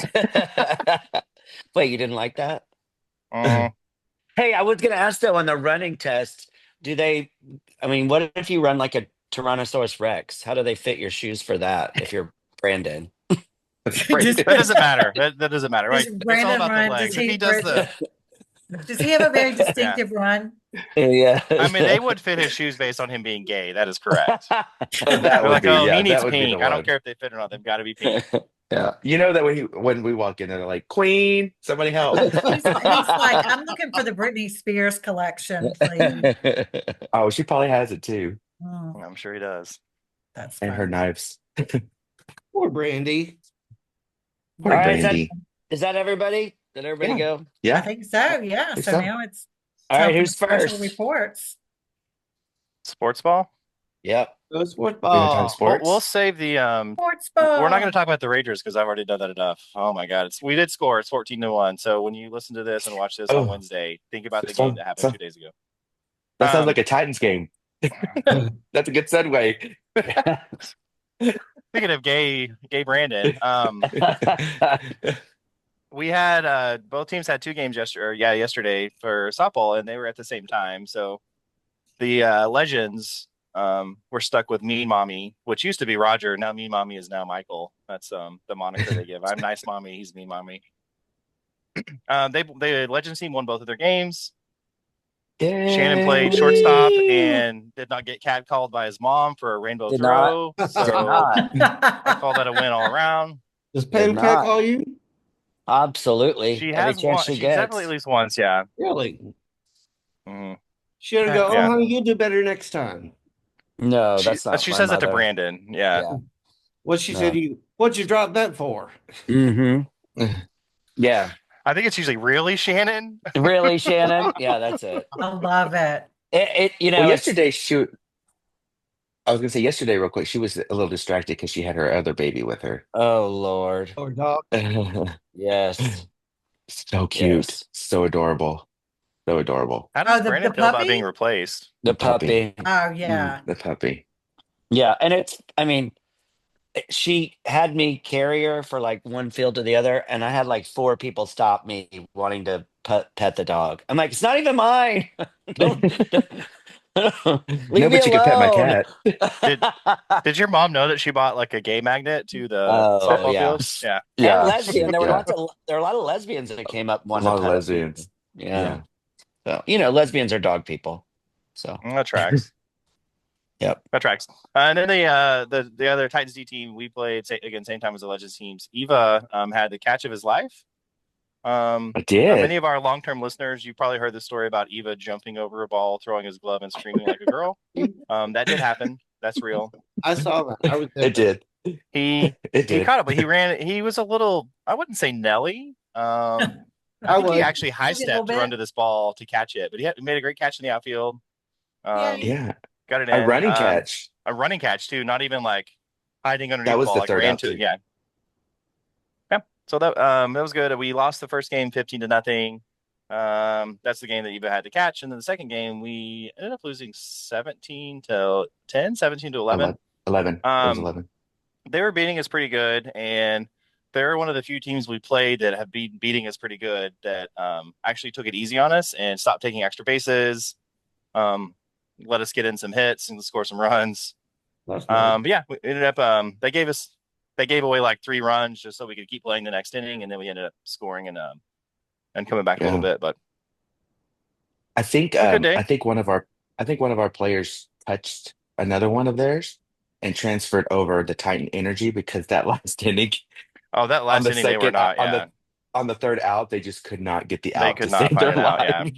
Wait, you didn't like that? Mm. Hey, I was gonna ask though on the running test, what if you run like a Tyrannosaurus Rex? How do they fit your shoes for that if you're Brandon? That doesn't matter. That doesn't matter. Does Right? It's all Brandon about the run? legs. If he does the Does he have a very yeah, distinctive run? Yeah. I mean, they would fit his shoes based on him being gay. That is correct. That They're would like, be oh, he yeah, needs that would be the pink. I don't one. care if they fit or not. They've got to be pink. Yeah. You know that when we walk in, they're like, "Queen, somebody help!" He's like, I'm looking for the Britney Spears collection, please. Oh, she probably has it too, I'm sure he does. That's and her funny. knives. Poor Brandy. Poor All right, Brandy. is that everybody? Did everybody go? I Yeah, think so. Yeah. think So so. now it's All time right, for who's the special first? reports. Sports ball. Yep. Go sports We gonna talk ball. sports. We'll save the Sports We're not ball. going to talk about the Rangers because I've already done that enough. Oh my God, we did score. It's 14-1. So when you listen to this and watch this on Oh, Wednesday, think about the game sounds, that happened sounds, 2 days ago. that sounds like a Titans game. That's a good segue. Speaking of gay Brandon, we had both teams had 2 games yesterday for softball, and they were at the same time. So the Legends were stuck with Mean Mommy, which used to be Roger. Now Mean Mommy is now Michael. That's the moniker they give. I'm Nice Mommy. He's Mean Mommy. The Legends team won both of their games. Shannon played shortstop and did not get catcalled by his mom for a rainbow Did throw. not. So Did not. I call that a win all around. Does Did Pam cat not. call you? Absolutely. She Every has chance one. she She's gets. definitely at least once. Yeah. Really? Mhm. She'll go, oh, Yeah. honey, you'll do better next time. No, She that's not she my says that to mother. Brandon. Yeah. Yeah. What she No. said to you, what'd you drop that for? Mm-hmm. Yeah. I think it's usually really Shannon. Really, Shannon? Yeah, that's it. I love it. Well, yesterday I was gonna say yesterday real quick. She was a little distracted because she had her other baby with her. Oh Lord. Or dog? Yes. So cute, Yes. so adorable, so adorable. How does the Brandon feel about puppy? being replaced? The puppy. Oh yeah. The puppy. Yeah, and she had me carry her for like one field to the other, and I had like 4 people stop me wanting to pet the dog. I'm like, it's not even mine. don't, Leave No, me but you can pet my alone. cat. Did your mom know that she bought like a gay magnet to the Oh softball yeah, field? Yeah. and Yeah, lesbian. yeah. There were a lot of lesbians that came up A wanting to lot of pet him. lesbians. Yeah, Yeah. so lesbians are dog people. So That tracks. yep, That tracks. And then the other Titans D team we played again same time as the Legends teams. Eva had the catch of his life. I did. Many of our long-term listeners, you probably heard the story about Eva jumping over a ball, throwing his glove, and screaming like a girl. That did happen. That's real. I saw that. I was there. It did. He It he did. caught it, but he ran. He was a little. I wouldn't say Nelly. I I think he was. actually high Maybe a little stepped to run bit. to this ball to catch it, but he made a great catch in the outfield. Yay. Um, Yeah. got it A in. running catch. A running catch too, not even like hiding underneath That the was ball, the like third ran out to it. too. Yeah, yeah. So that was good. We lost the first game 15-0. That's the game that Eva had to catch, and then the second game we ended up losing 17-10, 17-11. 11. 11. It was Um, 11. they were beating us pretty good, and they're one of the few teams we played that have been beating us pretty good that actually took it easy on us and stopped taking extra bases. Let us get in some hits and score some runs. That's nice. But yeah, we ended up they gave away like 3 runs just so we could keep playing the next inning, and then we ended up scoring and coming back a little Yeah. bit. But I think a good day. I think one of our players touched another one of theirs and transferred over the Titan energy because that last inning Oh, that on last the inning they were second not. on Yeah, the third out, they just could not get the they out to could not save find their it out. Yeah, life.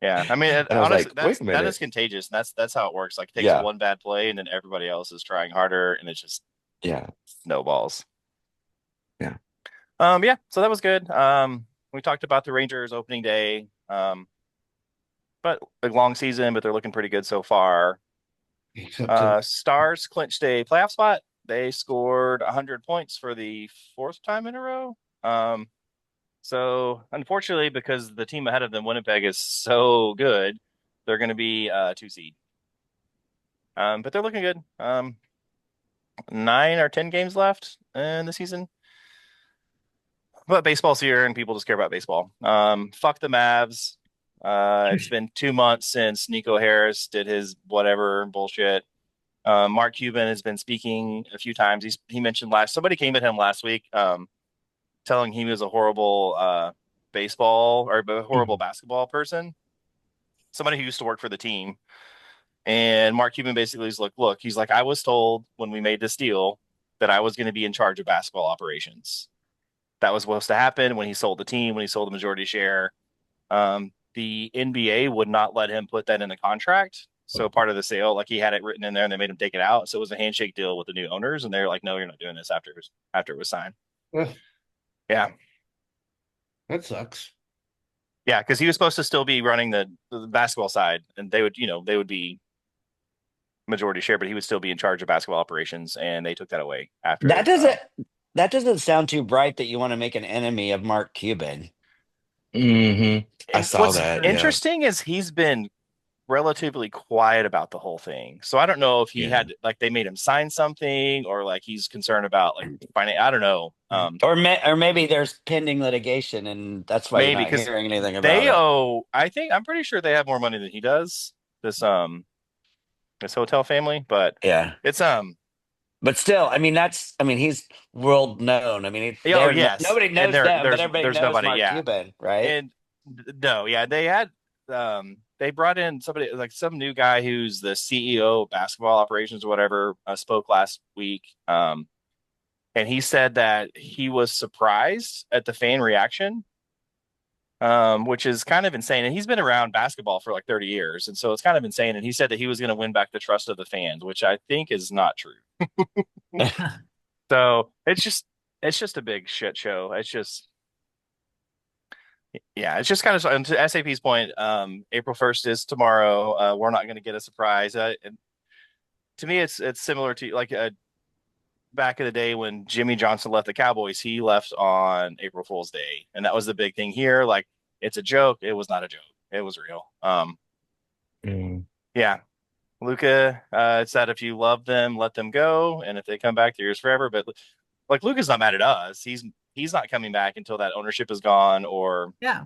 yeah. I mean, And I was honestly, like, wait a that is minute. contagious. And that's how it works. Like, it takes Yeah, one bad play, and then everybody else is trying harder, and it just yeah, snowballs. yeah. Yeah. So that was good. We talked about the Rangers opening day. But a long season, but they're looking pretty good so far. Stars clinched a playoff spot. They scored 100 points for the fourth time in a row. So unfortunately, because the team ahead of them, Winnipeg, is so good, they're going to be 2 seed. But they're looking good. 9 or 10 games left in the season. But baseball's here, and people just care about baseball. Fuck the Mavs. It's been 2 months since Nico Harris did his whatever bullshit. Mark Cuban has been speaking a few times. He mentioned somebody came at him last week, telling he was a horrible baseball or a horrible basketball person. Somebody who used to work for the team. And Mark Cuban basically is like, look, he's like, I was told when we made this deal that I was going to be in charge of basketball operations. That was supposed to happen when he sold the team, when he sold the majority share. The NBA would not let him put that in the contract. So part of the sale, like he had it written in there and they made him take it out. So it was a handshake deal with the new owners. And they're like, no, you're not doing this after it was signed. Yeah. That sucks. Yeah. Cause he was supposed to still be running the basketball side and they would be majority share, but he would still be in charge of basketball operations. And they took that away after. That doesn't sound too bright that you want to make an enemy of Mark Cuban. I saw What's that. interesting is he's been relatively quiet about the whole thing. So I don't know if he had like they made him sign something or like he's concerned about like finding. I don't know. Or maybe there's pending litigation and that's why you're Maybe not because hearing anything about they it. I'm pretty sure they have more money than he does. This hotel family, but Yeah. it's But still, I mean, he's world known. I mean, yes, nobody knows and them, but everybody there's knows nobody, Mark yeah, Cuban, right? and no, yeah, they had they brought in somebody like some new guy who's the CEO of basketball operations or whatever spoke last week, and he said that he was surprised at the fan reaction, which is kind of insane. And he's been around basketball for like 30 years, and so it's kind of insane. And he said that he was going to win back the trust of the fans, which I think is not true. So it's just a big shit show. It's just yeah, it's just kind of and to SAP's point. April 1st is tomorrow. We're not going to get a surprise. And to me, it's similar to like back in the day when Jimmy Johnson left the Cowboys. He left on April Fool's Day, and that was the big thing here. Like it's a joke. It was not a joke. It was real. Yeah. Luca said if you love them, let them go, and if they come back, they're yours forever. But like Luca's not mad at us. He's not coming back until that ownership is gone, or Yeah.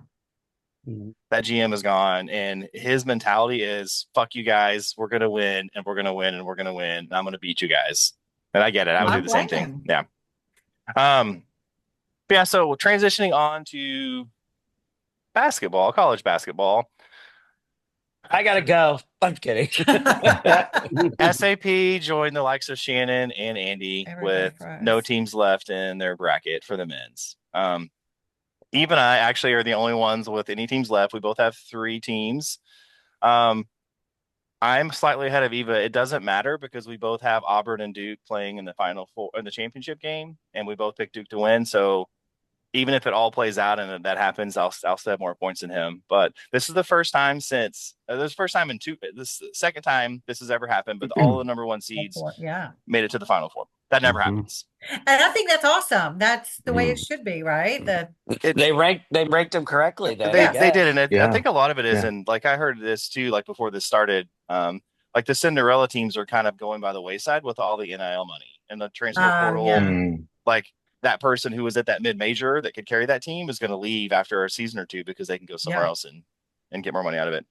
That GM is gone, and his mentality is "fuck you guys, we're gonna win, and we're gonna win, and we're gonna win, and I'm gonna beat you guys." And I get it. I would do the same thing. Yeah. Yeah. So transitioning on to basketball, college basketball. I gotta go. I'm kidding. SAP joined the likes of Shannon and Andy with no teams left in their bracket for the men's. Eve and I actually are the only ones with any teams left. We both have 3 teams. I'm slightly ahead of Eva. It doesn't matter because we both have Auburn and Duke playing in the final 4 in the championship game, and we both picked Duke to win. So even if it all plays out and that happens, I'll still have more points than him. But this is the first time since this is the first time in 2. This is the second time this has ever happened. But all the number 1 seeds made it to the final 4. That never happens. And I think that's awesome. That's the way it should be, right? They ranked them correctly. They did, and I think a lot of it is, and like I heard this too, like before this started, like the Cinderella teams are kind of going by the wayside with all the NIL money and the transfer portal. Like that person who was at that mid-major that could carry that team is going to leave after a season or 2 because they can go somewhere else and get more money out of it.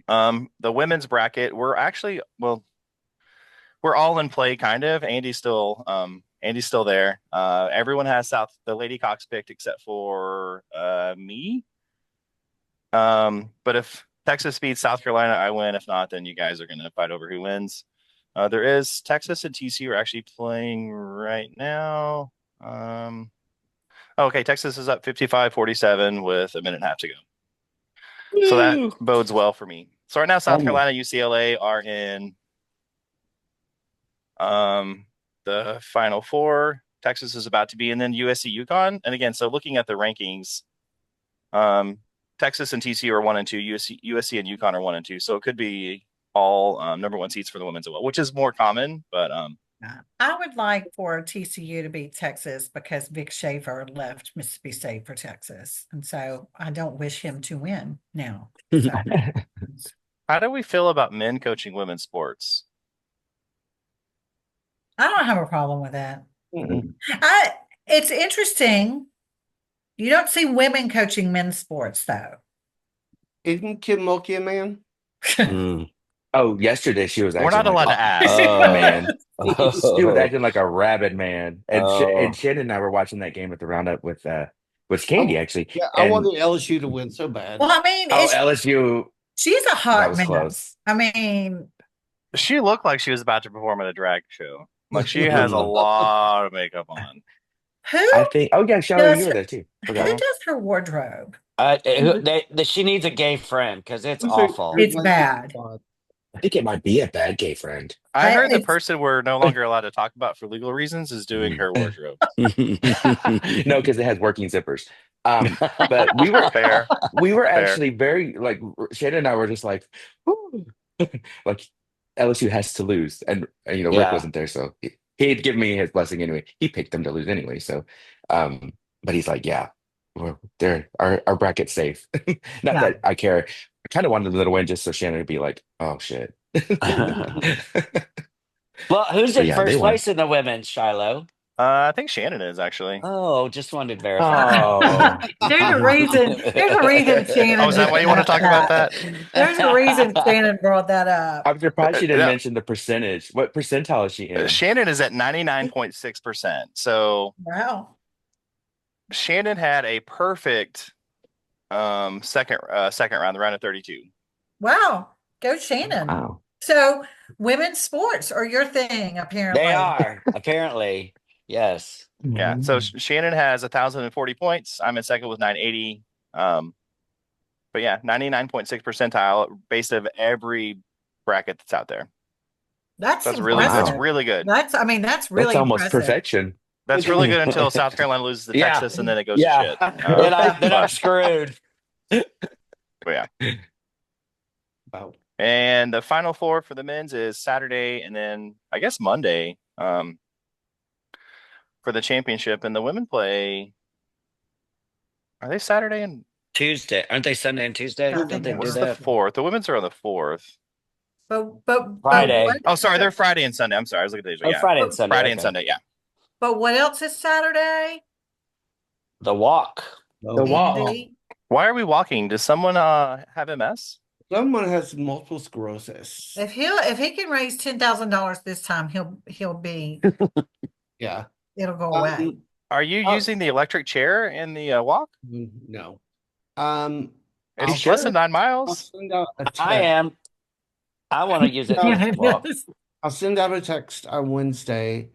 The women's bracket, we're all in play, kind of. Andy's still there. Everyone has the Lady Cox picked except for me. But if Texas beats South Carolina, I win. If not, then you guys are going to fight over who wins. There is Texas and TCU are actually playing right now. Okay, Texas is up 55-47 with a minute and a half to go. Woo! So that bodes well for me. So right now, South Carolina, UCLA are in the final 4. Texas is about to be, and then USC UConn. And again, so looking at the rankings, Texas and TCU are 1 and 2. USC and UConn are 1 and 2. So it could be all number 1 seeds for the women's as well, which is more common. But I would like for TCU to beat Texas because Vic Schaefer left Mississippi State for Texas, and so I don't wish him to win now. So. How do we feel about men coaching women's sports? I don't have a problem with that. It's interesting. You don't see women coaching men's sports, though. Isn't Kim Mulkey a man? Oh, yesterday she was. We're not allowed to ask. Man, she was acting like a rabid man, and Shannon and I were watching that game at the roundup with Candy actually. Yeah, I wanted LSU to win so bad. Well, I mean, LSU. She's a hot man. Close. I mean, she looked like she was about to perform at a drag show. Like she has a lot of makeup on. Who? I think. Oh yeah, Shelly, you were there too. Who does her wardrobe? She needs a gay friend because it's awful. It's bad. I think it might be a bad gay friend. I heard the person we're no longer allowed to talk about for legal reasons is doing her wardrobe. No, because it has working zippers. But we were fair. We were actually very like Shannon and I were just like, like LSU has to lose, and Rick wasn't there, so he'd give me his blessing anyway. He picked them to lose anyway, so but he's like, yeah, our bracket's safe. Not that I care. I kind of wanted them to win just so Shannon would be like, oh shit. Well, who's in first place in the women's, Shiloh? I think Shannon is actually. Oh, just wanted to verify. Oh. There's a reason Shannon. Oh, is that why you want to talk about that? There's a reason Shannon brought that up. I'm surprised she didn't mention the percentage. What percentile is she in? Shannon is at 99.6%. So wow. Shannon had a perfect second round, the round of 32. Wow. Go Shannon. Wow. So women's sports are your thing, apparently. They are, apparently. Yes. Yeah. So Shannon has 1,040 points. I'm in second with 980. But yeah, 99.6 percentile based of every bracket that's out there. That's really good. That's really that's almost impressive. Perfection. That's really good until South Carolina loses to Texas and then it goes to shit. Then I'm screwed. But yeah. Wow. And the final 4 for the men's is Saturday and then I guess Monday for the championship. And the women play. Are they Saturday and Tuesday? Aren't they Sunday and Tuesday? What's the 4th? The women's are on the 4th. But Friday. Sorry, they're Friday and Sunday. I'm sorry, I was looking at these. Friday and Sunday. Friday and Sunday, yeah. But what else is Saturday? The walk. The walk. Why are we walking? Does someone have MS? Someone has multiple sclerosis. If he can raise $10,000 this time, he'll be Yeah. it'll go away. Are you using the electric chair in the walk? No. It's less than 9 I'll miles. send out a text. I am. I want to use it. Well, I'll send out a text on Wednesday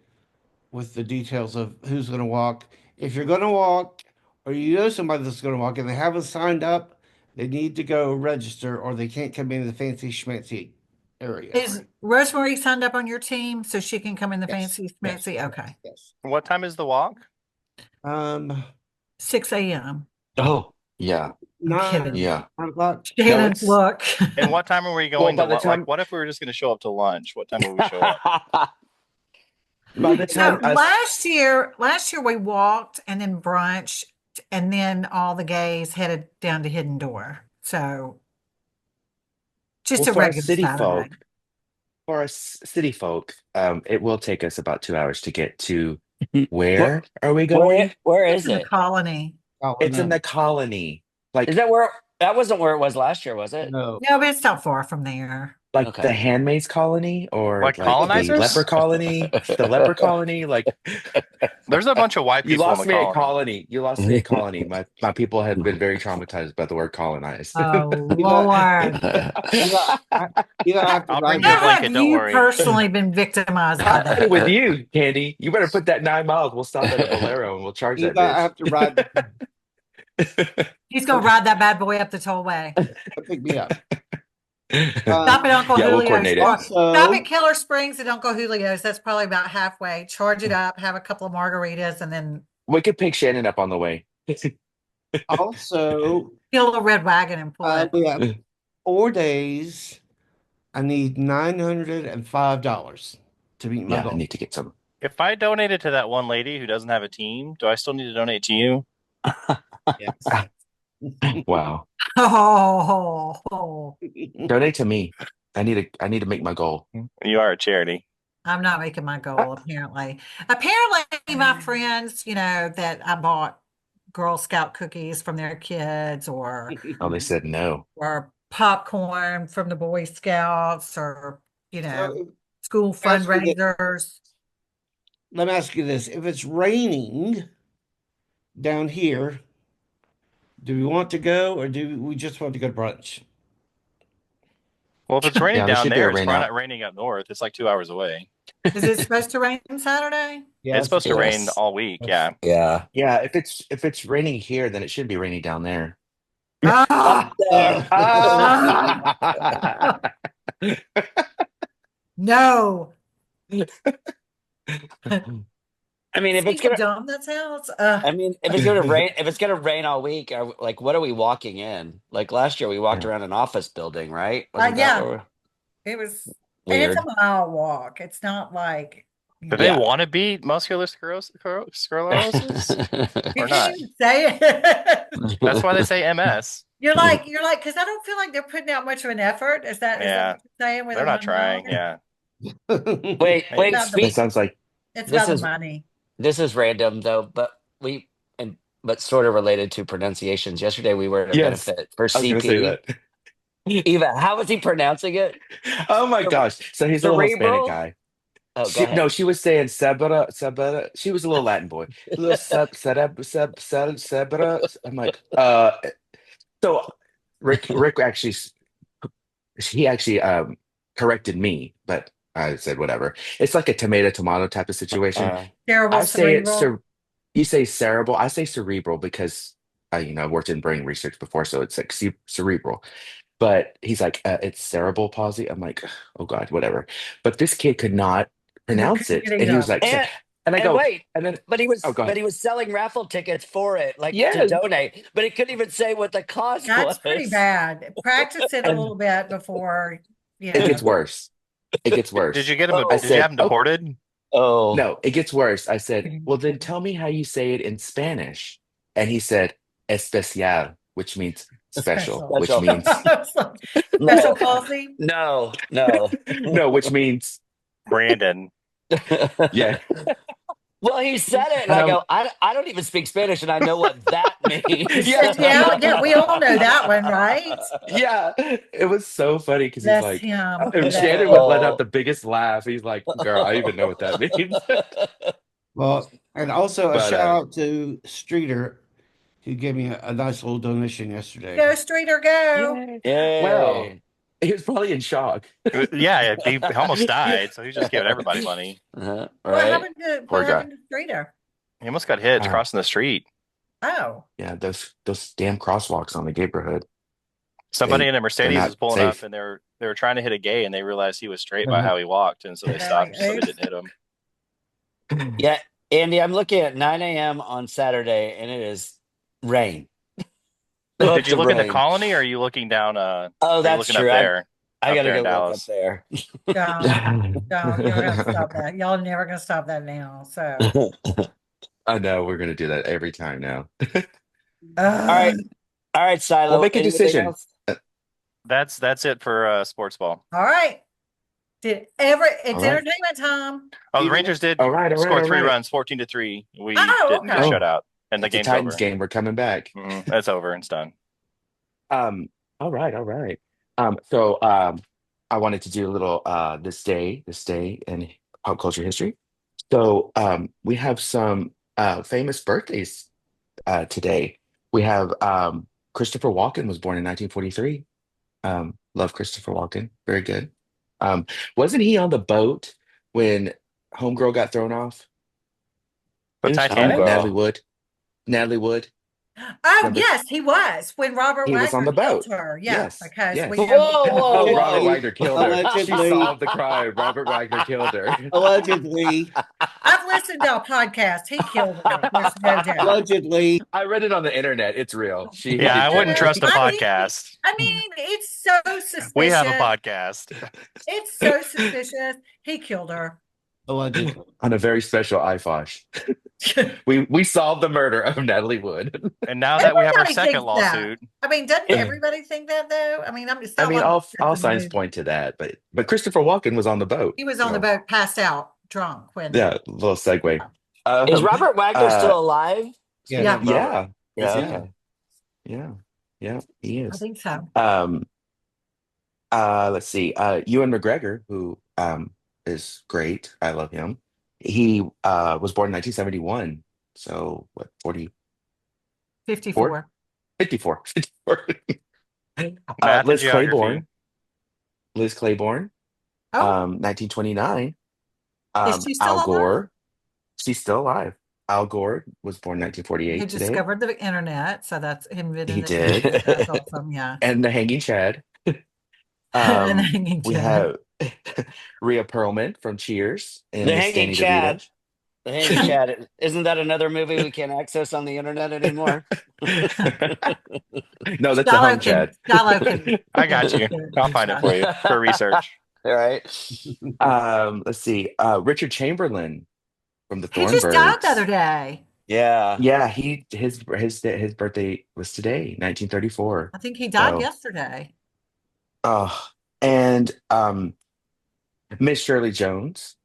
with the details of who's going to walk. If you're going to walk, or you know somebody that's going to walk and they haven't signed up, they need to go register, or they can't come into the fancy schmancy area. Is Rosemary signed up on your team so she can come in the Yes, fancy schmancy? Okay. Yes. What time is the walk? 6 a.m. Oh, yeah. Yeah. 9 o'clock. Shannon's look. And what time are we going by to the what? time- Like, what if we were just going to show up to lunch? What time would we show up? By the So time last year we walked and then brunch, and then all the gays headed down to Hidden Door. So just well, a for our regular city Saturday. city folk, it will take us about 2 hours to get to where are we going? Where It's is in the it? colony. It's in the colony. Like, Is that where? That wasn't where it was last year, was it? No. No, but it's not far from there. like Okay. the Handmaid's Colony, or Like the colonizers? leper colony, the leper colony. Like, There's a bunch of white you people in lost the me colony. at colony. You lost me at colony. My people have been very traumatized by the word colonized. Oh Lord. You don't have to I'll ride bring you a How blanket. have Don't you worry. personally been victimized by I'm riding that? with you, Candy. You better put that 9 miles. We'll stop at a Bolero and we'll charge You that don't bitch. have to ride. He's gonna ride that bad boy up the tollway. Pick me up. Stop at Uncle Yeah, we'll Julio's. coordinate it. Or Also- stop at Keller Springs at Uncle Julio's. That's probably about halfway. Charge it up, have a couple of margaritas, and then We could pick Shannon up on the way. Also, fill a red wagon and pull it. we have 4 days. I need $905 to meet my Yeah, I goal. need to get some. If I donated to that one lady who doesn't have a team, do I still need to donate to you? Yes. Wow. Oh, Donate to me. I need to make my goal. You are a charity. I'm not making my goal, apparently. Apparently, my friends, that I bought Girl Scout cookies from their kids or Oh, they said no. popcorn from the Boy Scouts or, So, school ask me that- fundraisers. let me ask you this. If it's raining down here, do we want to go or do we just want to go to brunch? Well, if it's raining Yeah, there down should be a there, it's rain probably out. not raining up north. It's like 2 hours away. Is it supposed to rain Saturday? Yes. It's supposed to rain Yes. all week. Yeah. Yeah. Yeah, if it's raining here, then it should be raining down there. Ah, no. I mean, if See it's how gonna, dumb that sounds? if it's gonna rain, if it's gonna rain all week, what are we walking in? Like last year, we walked Yeah. around an office building, right? Wasn't that Yeah. where It was, and weird? it's a mile walk. It's not like, Do they want to beat muscular sclerosis or you not? can't even say it. That's why they say MS. You're like, because I don't feel like they're putting out much of an effort. Is that Yeah. what you're saying? With They're a not 1 mile? trying. Yeah. Wait. Not the- That sounds like It's This about the is- money. This is random though, but sort of related to pronunciations. Yesterday, we were at a Yes, benefit for I was gonna say CP. that. Eva, how was he pronouncing it? Oh my gosh. So he's a little Hispanic Cerebral? guy. Oh, go ahead. She was saying sebera. She was a little Latin boy. A little sebera. I'm like, so Rick actually, he actually corrected me, but I said whatever. It's like a tomato type of situation. Terrible I say cerebral. you say cerebral. I say cerebral because I worked in brain research before, so it's like cerebral. But he's like, it's cerebral palsy. I'm like, oh God, whatever. But this kid could not pronounce it, and he was like, and I go, wait, and then but he was, go ahead. but he was selling raffle tickets for it, like to Yes. donate. But he couldn't even say what the cost That's was. pretty bad. Practice it a little bit before, it gets worse. It gets worse. Did you get him? Oh. Did you have him deported? Oh No, it gets worse. I said, well, then tell me how you say it in Spanish. And he said, especial, which means special, Special. which Special. means Special palsy. no. no, which means Brandon. yeah. Well, he said it, and And I I'm go, I don't even speak Spanish, and I know what that means. yeah, Yeah, we all know that one, right? yeah. It was so funny because he's Bless like, him. and Bless Shannon him. would let out Oh. the biggest laugh. He's like, "Girl, I even know what that means." Well, and also a But shout out to Streeter, who gave me a nice little donation yesterday. Go Streeter, go. yay. Well, Yay. he was probably in shock. Yeah, he almost died, so he's just giving everybody money. What What right? Poor guy. happened to Streeter? He almost got hit Uh, crossing the street. Oh. yeah, those damn crosswalks on the neighborhood. Somebody in a They're Mercedes not was pulling up, safe. and they were trying to hit a gay, and they realized he was straight by how he walked, and so they They're like, stopped so they oops. didn't hit him. Yeah, Andy, I'm looking at 9 a.m. on Saturday, and it is rain. Did you Lots look of in the rain. colony, or are you looking down? Oh, Are you that's looking up true. there? I Up gotta there in go look up Dallas. there. Don't. You're gonna stop that. Y'all never gonna stop that now. So. I know we're gonna do that every time now. All right. All right, Well, Silo. make a Anything decision. else? That's it for sports ball. All right. All It's right. entertainment time. Oh, the Rangers did All right. All right. score All 3 right. runs, 14-3. We Oh, didn't get okay. shut Oh, out, and the it's a game's Titans over. game. We're coming back. It's over and it's done. All right. All right. So I wanted to do a little this day in pop culture history. So we have some famous birthdays today. We have Christopher Walken was born in 1943. Love Christopher Walken. Very good. Um, wasn't he on the boat when Homegirl got thrown off? The Who's Titanic? Natalie homegirl? Wood. Natalie Wood. Oh, Remember? yes, he was when Robert He was on Wagner the killed boat. her. Yeah, Yes. because we Yes. know he Whoa, killed whoa, Oh, her. Robert whoa. Wagner killed her. She Allegedly. solved the crime. Robert Wagner killed her. Allegedly. I've listened to a podcast. He killed her. There's no doubt. Allegedly. I read it on the internet. It's real. He Yeah, did I kill wouldn't her. trust a I mean, podcast. it's so We have a suspicious. podcast. It's so suspicious. He killed her. Allegedly. On a very special iFosh. We solved the murder of Natalie Wood. And now that we have our Everybody second thinks lawsuit, that. I mean, doesn't everybody think that though? I mean, it's I not mean, like all signs point to that, but Christopher Walken was on the boat. he was on the So boat, passed out, drunk when. yeah, little segue. Is Robert Wagner Uh, still alive? Yeah. Yeah, Robert. yeah, Yeah. yeah, yeah, yeah, he I is. think so. Let's see. Ewan McGregor, who is great. I love him. He was born in 1971. So what, 44? 54. 54. math and Liz geography. Claiborne. Liz Claiborne. Oh, 1929. is she still Al alive? Gore. She's still alive. Al Gore was born 1948 He today. discovered the internet, so that's invented. He the did. internet. That's awesome. Yeah. And the Hanging Chad. And the Hanging We Chad. have Rhea Perlman from Cheers and The Miss Hanging Danny Chad. DeVito. The Hanging Chad. Isn't that another movie we can't access on the internet anymore? No, that's a hung Shiloh Chad. can. I got you. I'll find it for you for research. All right. Let's see. Richard Chamberlain from the He just died the Thornbirds. other day. Yeah. Yeah, his birthday was today, 1934. I think he died So, yesterday. oh, and Miss Shirley Jones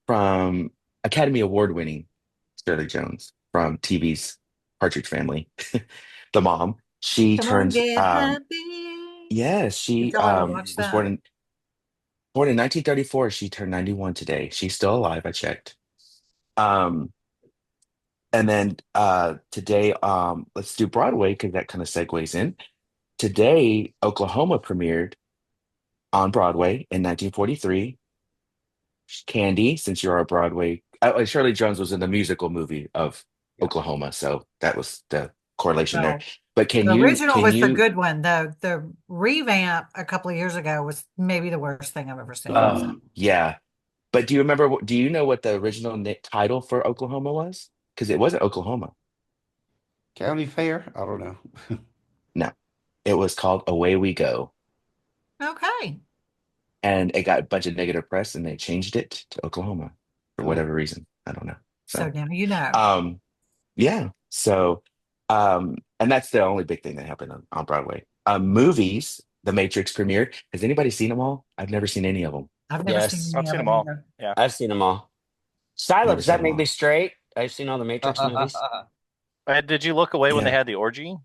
from Academy Award winning Shirley Jones from TV's Partridge Family, the mom. She Come on, turned get happy. yes, she Did y'all ever watch was that? born in 1934. She turned 91 today. She's still alive, I checked. Um, and then today, let's do Broadway because that kind of segues in. Today, Oklahoma premiered on Broadway in 1943. Candy, since you're a Broadway, Shirley Jones was in the musical movie of Oklahoma, so that was the correlation there. No. But The original was the good one, though. The revamp a couple of years ago was maybe the worst thing I've ever seen. Yeah. But do you know what the original title for Oklahoma was? Because it wasn't Oklahoma. County Fair? I don't know. No, it was called Away We Go. Okay. And it got a bunch of negative press and they changed it to Oklahoma for whatever reason. I don't know. So now you know. Yeah. So, and that's the only big thing that happened on Broadway. Movies, The Matrix premiered. Has anybody seen them all? I've never seen any of them. I've never Yes. seen I've any seen of them all. either. Yeah. I've seen them all. Shiloh, Never does seen that them make me all. straight? I've seen all the Matrix movies. Did you look away when they Yeah. had the orgy?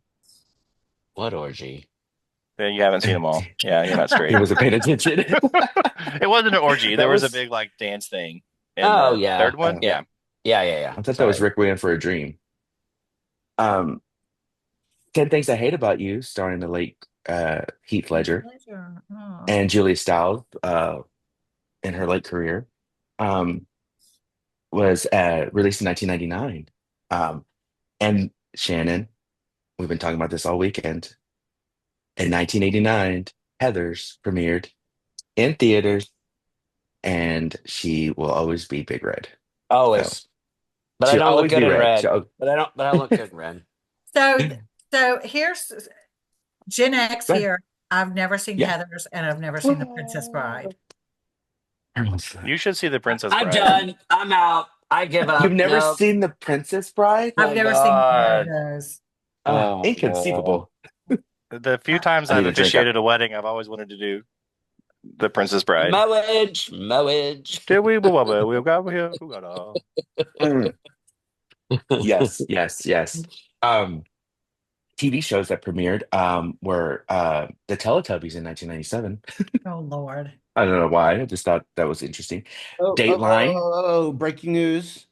What orgy? Yeah, you haven't seen them all. Yeah, you're not straight. He wasn't paying attention. It wasn't an orgy. There That was a was big like dance thing in Oh the yeah, third one. yeah, Yeah, yeah. I thought that was Sorry. Requiem for a Dream. Um, 10 Things I Hate About You, starring the late Heath Ledger Pleasure. Oh. and Julia Stiles in her late career. Um, was released in 1999. And Shannon, we've been talking about this all weekend. In 1989, Heathers premiered in theaters, and she will always be Big Red. So Always, but I she'll don't look always good be in red. red. But I don't. But I look good in red. So, so here's Gen X But, here. I've never seen yeah. Heather's and I've never seen The Princess Bride. you should see the Princess I'm Bride. done. I'm out. I give You've up. never No. seen The Princess Bride? I've My never seen either of God. those. Oh, Inconceivable. The few times I I've need a drink. officiated a wedding, I've always wanted to do the Princess Bride. marriage, marriage. Did we? We got here. Who got Mm. Yes, yes, yes. TV shows that premiered were the Teletubbies in 1997. Oh Lord. I don't know why. I just thought that was interesting. Dateline. Oh, breaking news.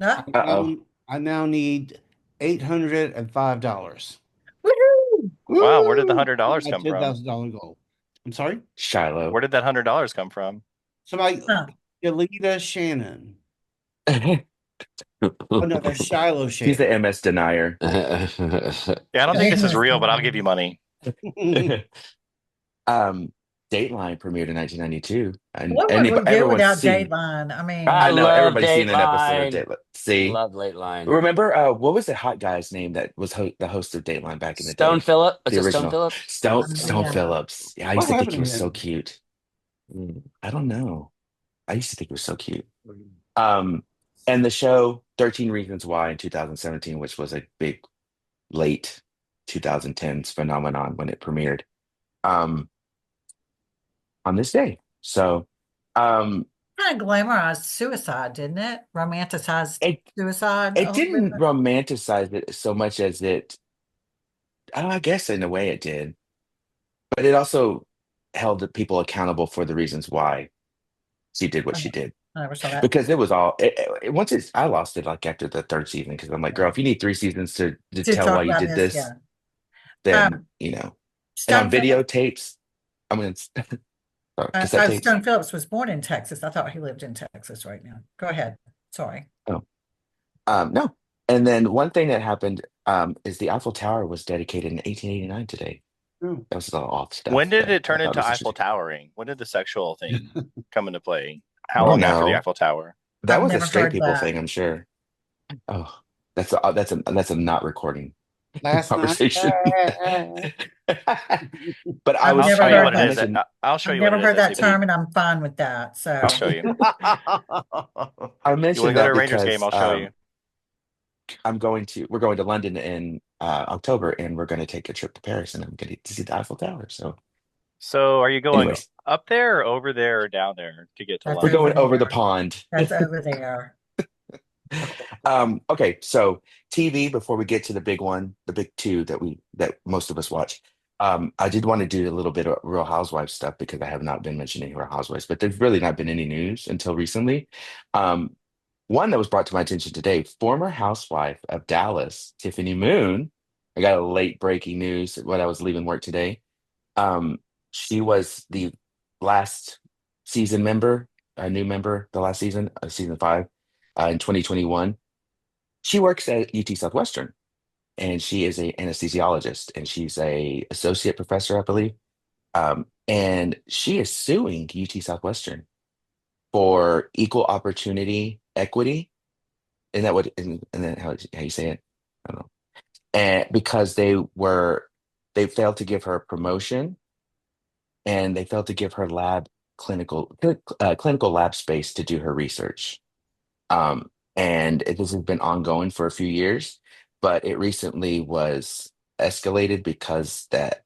No? Uh-oh. I now need $805. Woohoo! Wow, where did the Woo! $100 My come ten from? thousand dollar goal. I'm sorry. Shiloh. Where did that $100 come from? Somebody, Huh. Yelita Shannon. Oh no, that's Shiloh He's the Shannon. MS denier. Yeah, I don't think this is real, but I'll give you money. um, Dateline premiered in 1992, and What would we do everyone's without seen. Dateline? I I I mean, know love everybody's seen an episode of Dateline. Dateline. See, Love Dateline. remember what was the hot guy's name that was the host of Dateline back in the Stone day? Phillip. Is The it Stone original Phillip? Stone yeah. Phillips. Yeah, I used What to think happened he to was so him? cute. I don't know. I used to think he was so cute. Mm. And the show 13 Reasons Why in 2017, which was a big late 2010s phenomenon when it premiered um, on this day. So Kind of glamorized suicide, didn't it? Romanticized it suicide a it little bit. didn't romanticize it so much as I guess in a way it did, but it also held the people accountable for the reasons why she did what she did. I never saw that. Because it was once I lost it like after the third season because I'm like, girl, if you need three seasons to To tell why talk you about did this, this, yeah. then you know. And on Stone Phillips, videotapes, I'm gonna cassette tapes. Stone Phillips was born in Texas. I thought he lived in Texas right now. Go ahead. Sorry. Oh, no. And then one thing that happened is the Eiffel Tower was dedicated in 1889 today. Oh. That was a little off stuff. When did but it I turn thought into was Eiffel interesting. Towering? When did the sexual thing come into play? I How don't long after the know. Eiffel Tower? That I've was a never straight heard people that. thing, I'm sure. Oh, that's a not recording Last night. conversation. But I I've I'll was never show you heard what it I is. that. mentioned I'll show I've you what never it is, heard that SCP. term, and I'm fine with that. I'll So show you. I You want to mentioned go to that a Rangers game? because I'll show you. we're going to London in October, and we're going to take a trip to Paris, and I'm going to see the Eiffel Tower. So, So are you going anyways, up there or over there or down there to get to that's we're London? over going over the there. pond. That's over there. Okay, so TV before we get to the big one, the big two that most of us watch. I did want to do a little bit of Real Housewives stuff because I have not been mentioning Real Housewives, but there's really not been any news until recently. Um, One that was brought to my attention today, former housewife of Dallas, Tiffany Moon. I got a late breaking news when I was leaving work today. Um, she was the last season member, a new member, the last season, season five, in 2021. She works at UT Southwestern, and she is a anesthesiologist, and she's a associate professor, I believe. And she is suing UT Southwestern for equal opportunity equity. Isn't that isn't that how you say it? I don't know. And because they failed to give her a promotion and they failed to give her clinical lab space to do her research. This has been ongoing for a few years, but it recently was escalated because that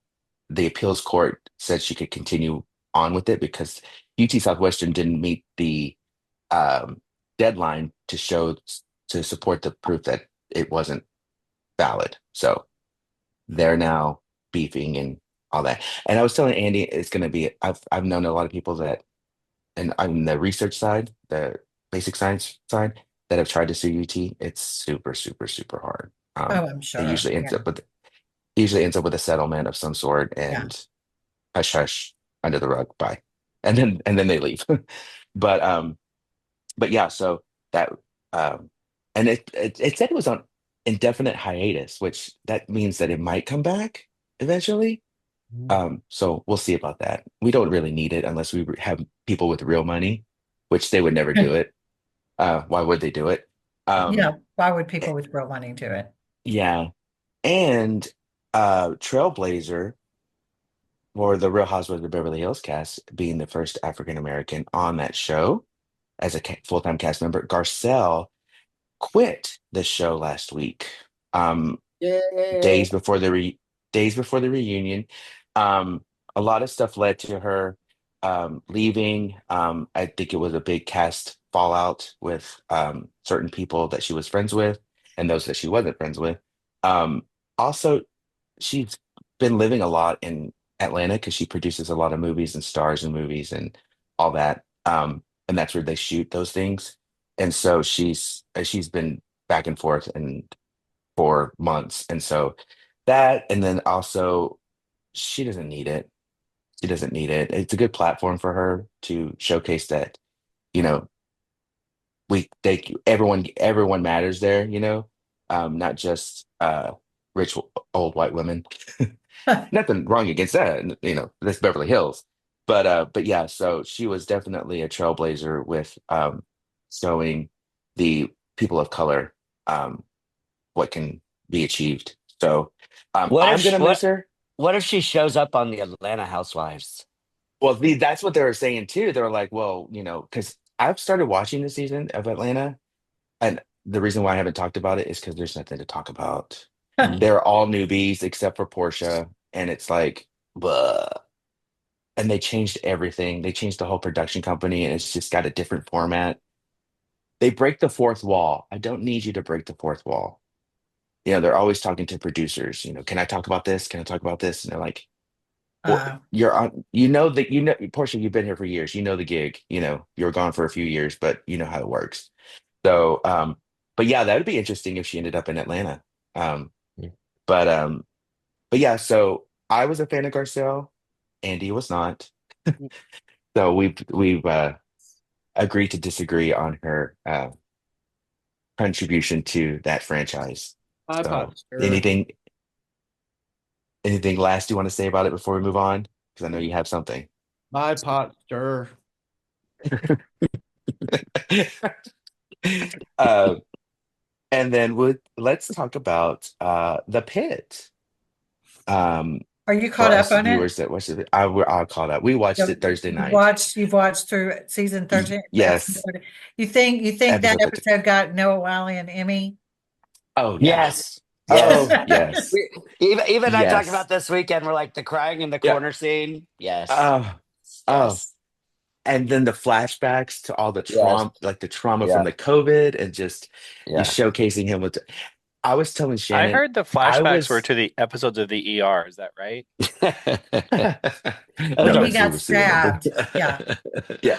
the appeals court said she could continue on with it because UT Southwestern um, deadline to support the proof that it wasn't valid. So they're now beefing and all that. And I was telling Andy, it's going to be. I've known a lot of people that, and on the research side, the basic science side, that have tried to sue UT. It's super, super, super hard. Oh, I'm It sure. Yeah. usually ends up with a settlement of some sort, Yeah. and hush hush under the rug, bye, and then they leave. But but yeah, so that um and it said it was on indefinite hiatus, which that means that it might come back eventually. So we'll see about that. We don't really need it unless we have people with real money, which they would never do it. Why would they do it? Yeah. Um, Why would eh, people with real money do it? yeah. And Trailblazer for the Real Housewives of Beverly Hills cast being the first African American on that show as a full-time cast member, Garcelle quit the show last week. Um, Yay. days before the days before the reunion. Um, a lot of stuff led to her leaving. I think it was a big cast fallout with certain people that she was friends with and those that she wasn't friends with. Also, she's been living a lot in Atlanta because she produces a lot of movies and stars in movies and all that. And that's where they shoot those things. And so she's been back and forth and for months. And so that, and then also she doesn't need it. She doesn't need it. It's a good platform for her to showcase that, you know, everyone matters there, not just rich old white women. Nothing wrong against that, that's Beverly Hills. But yeah, so she was definitely a trailblazer with showing the people of color what can be achieved. So What if I'm sh gonna miss her. what if she shows up on the Atlanta Housewives? Well, that's what they were saying too. They were like, well, because I've started watching the season of Atlanta, and the reason why I haven't talked about it is because there's nothing to talk about. Mm. They're all newbies except for Portia, and it's like, blah. And they changed everything. They changed the whole production company, and it's just got a different format. They break the fourth wall. I don't need you to break the fourth wall. They're always talking to producers, can I talk about this? Can I talk about this? And they're like, well, Uh, you're on, Portia, you've been here for years. You know the gig, you were gone for a few years, but you know how it works. So, but yeah, that would be interesting if she ended up in Atlanta. Um, but but yeah, so I was a fan of Garcelle. Andy was not. So we've agreed to disagree on her contribution to that franchise. My So pot stir. anything last you want to say about it before we move on? Because I know you have something. My pot stir. uh, and then let's talk about the pit. are you For caught up us on it? viewers that watched it, we're all caught up. We watched So it Thursday you've night. watched through season 13, episode Yes, 30. You think that episode 13. episode got Noah Wiley an Emmy? Oh yeah. Yes. Oh Yes. yes. Even I talked Yes. about this weekend. We're like the crying in the Yeah. corner scene. Yes. Oh, oh. Yes. And then the flashbacks to all the Yes. trauma, like the trauma Yeah. from the COVID, and just you Yeah. showcasing him with. I was telling I Shannon, heard the I flashbacks were was. to the episodes of the ER. Is that right? When No, he that's got Silver City number. stabbed. Yeah.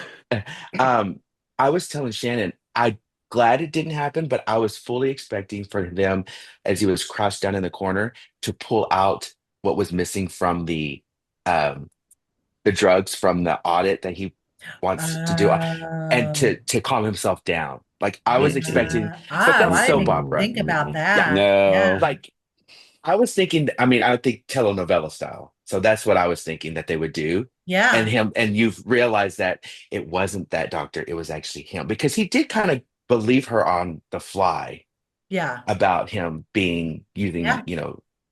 Yeah. I was telling Shannon, I glad it didn't happen, but I was fully expecting for them, as he was crouched down in the corner, to pull out what was missing from um the drugs from the audit that he wants to do, and Oh, to calm himself down. Like I was expecting, yeah. but Oh, that's I didn't soap even opera. think about Yeah. that. No. Yeah. Like I was thinking, I mean, I would think telenovela style. So that's what I was thinking that they would do. And Yeah. you've realized that it wasn't that doctor, it was actually him because he did kind of believe her on the fly Yeah. about him being using, Yeah.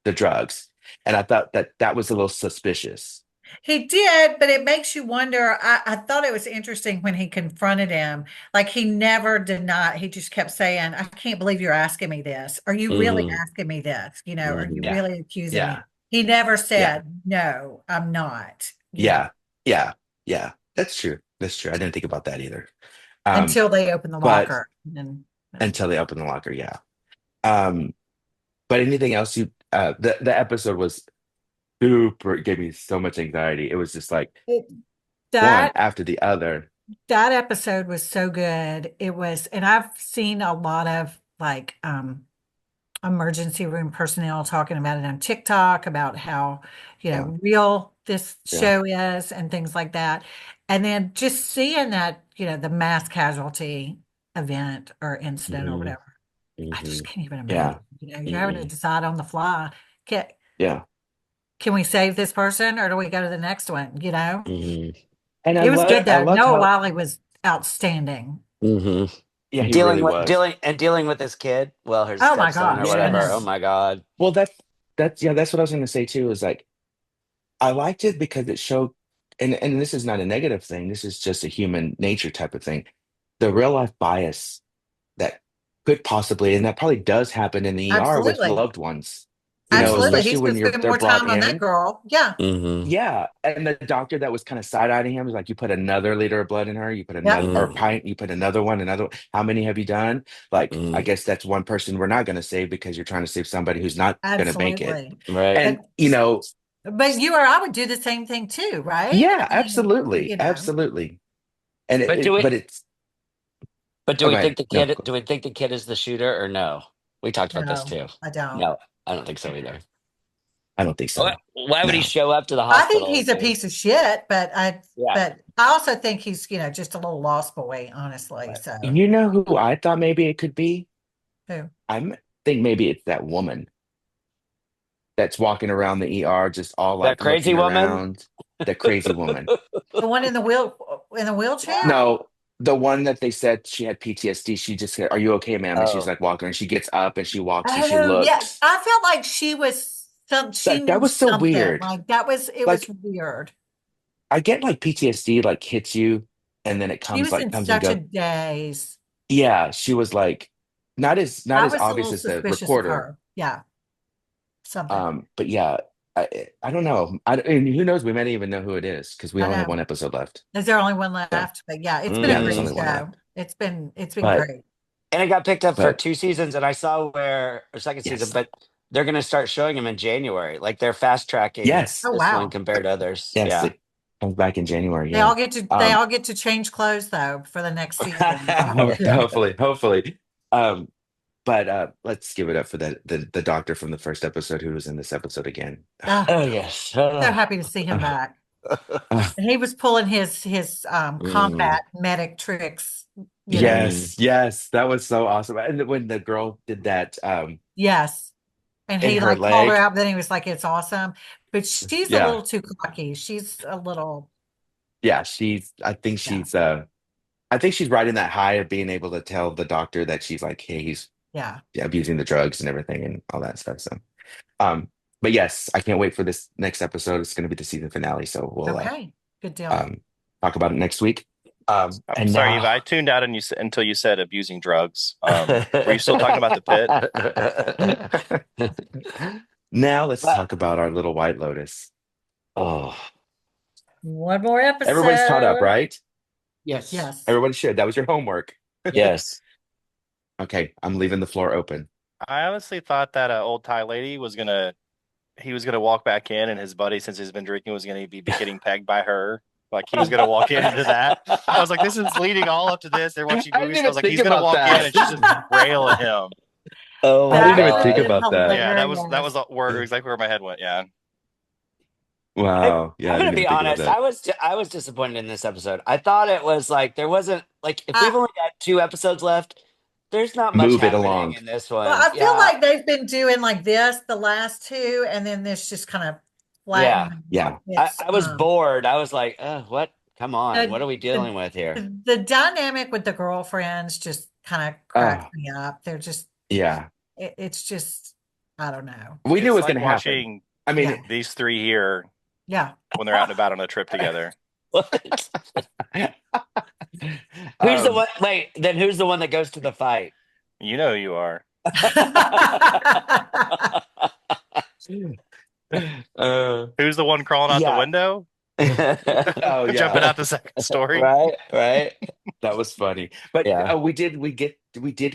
the drugs. And I thought that that was a little suspicious. He did, but it makes you wonder. I thought it was interesting when he confronted him. Like he never denied, he just kept saying, I can't believe you're asking me this. Are you really Hmm. asking me this? Are you Hmm. Yeah. really accusing me? Yeah. He never Yeah. said, no, I'm not. Yeah. Yeah. Yeah. That's true. That's true. I didn't think about that either. Until they open the But locker. And until they open the locker, yeah. Um, but anything else the episode was super, it gave me so much anxiety. It was just like it, one that after the other. that episode was so good. It was, and I've seen a lot of like emergency room personnel talking about it on TikTok about how, Yeah. real this Yeah. show is and things like that. And then just seeing that, the mass casualty event or incident or Hmm. whatever, I just can't even Yeah. imagine. You're having to decide on the fly. Can, Yeah. can we save this person or do we go to the next one? Hmm. And It was good I though. loved Noah how Wiley was outstanding. yeah, he Dealing really with was. dealing with his kid, well, her Oh my stepson or gosh, whatever. Oh Yes. goodness. my God. Well, that's what I was gonna say too, is like I liked it because it showed, and this is not a negative thing, this is just a human nature type of thing. The real life bias that could possibly, and that probably does happen in the ER with Absolutely. loved ones, Absolutely. especially He's going when to spend they're more brought time on that in. girl. Yeah. Yeah. And the doctor that was kind of side-eyeing him was like, you put another liter of blood in her, you put Yeah. another or pint, you put another one. How many have you done? Like, I guess that's one person we're not going to save because you're trying to save somebody who's not going to make it. Absolutely. Right. And, But but you or I would do the same thing too, right? yeah, I mean, absolutely. Absolutely. And But do we but it's, but do we okay. think the No, kid do we think the kid is the shooter or no? We talked about this no, too. I don't. No, I don't think so either. I don't think Why, so. why would he No. show up to the I think hospital? he's a piece of shit, Yeah. but I also think he's, just a little lost boy, honestly. Right. So You know who I thought maybe it could be? who? Think maybe it's that woman that's walking around the ER, just all That like crazy looking woman? around. The crazy woman. The one in the wheelchair? No, the one that they said she had PTSD. She just said, "Are you okay, ma'am?" And she's Oh. like walking, and she gets up and she walks and she Oh, yeah. looks. I felt like she Like that knew was so something. weird. Like it was Like weird. I get like PTSD like hits you, and then it She comes was like in comes and such a goes. daze. Yeah, she was like not I as was a obvious little as the suspicious of reporter. her. Yeah, something. But yeah, I don't know. And who knows? We might not even know who it is because we I only have know. one episode left. Is there only one So left? But yeah, it's been a yeah, there's great only one Mm. show. left. It's been But great. And it got picked up for but 2 seasons, and I saw where or second season, yes, but they're going to start showing them in January. Like they're fast tracking yes, Oh this one wow. compared to others. yes. Yeah. It comes back in January. They Yeah. all get to they Um, all get to change clothes though for the next season. hopefully. Um, but let's give it up for the doctor from the first episode who was in this episode again. Ah, Oh yes. so happy to see him Uh, back. uh, And he was pulling his Mm, combat medic tricks, mm. yes, that was so awesome. And when the girl did that Yes. And in he her like called her leg, out, but then he was like, it's awesome. But she's a yeah, little too cocky. She's a little, yeah, she's yeah, I think she's riding that high of being able to tell the doctor that she's like, hey, he's yeah. abusing the drugs and everything and all that stuff. So um, but yes, I can't wait for this next episode. It's gonna be the season finale, so we'll Okay. Good deal. um talk about it next week. I'm And sorry, Eva. now I tuned out and until you said abusing drugs. Were you still talking about the pit? now let's But talk about our little White Lotus. oh One more Everybody's caught up, episode. right? Yes. Yes. Everybody should. That was your homework. yes. Okay, I'm leaving the floor open. I honestly thought that old Thai lady he was gonna walk back in, and his buddy, since he's been drinking, was gonna be getting pegged by her. Like he was gonna walk into that. I was like, this is leading all up to this. They're watching I didn't movies. I even was like, think he's gonna about walk in that. and she's just railing him. Oh I my didn't That even would think have God. been about that. Yeah, that was hilarious. exactly where my head went. Yeah. Wow. Yeah, I'm I gonna didn't be even think about honest. that. I was disappointed in this episode. I thought it was like there wasn't like if we've I, only got 2 episodes left, there's not much Move it happening along. in this well, one. I feel Yeah, like they've been doing like this the last two, and then this just kind of yeah. flattened. Yeah. It's I was bored. I was like, what? Come on, what the, are we the dealing with here? the dynamic with the girlfriends just kind of cracks Oh, me up. They're just yeah. it's just I don't know. We knew it It's was going like to happen. watching I mean, Yeah, these three here yeah. when they're out and about on a trip together. What? Who's the um, one? Wait, then who's the one that goes to the fight? You know who you are. uh, Who's the one crawling out the Yeah. window? Oh Jumping yeah. out the second story. Right. That was funny. But Yeah. we did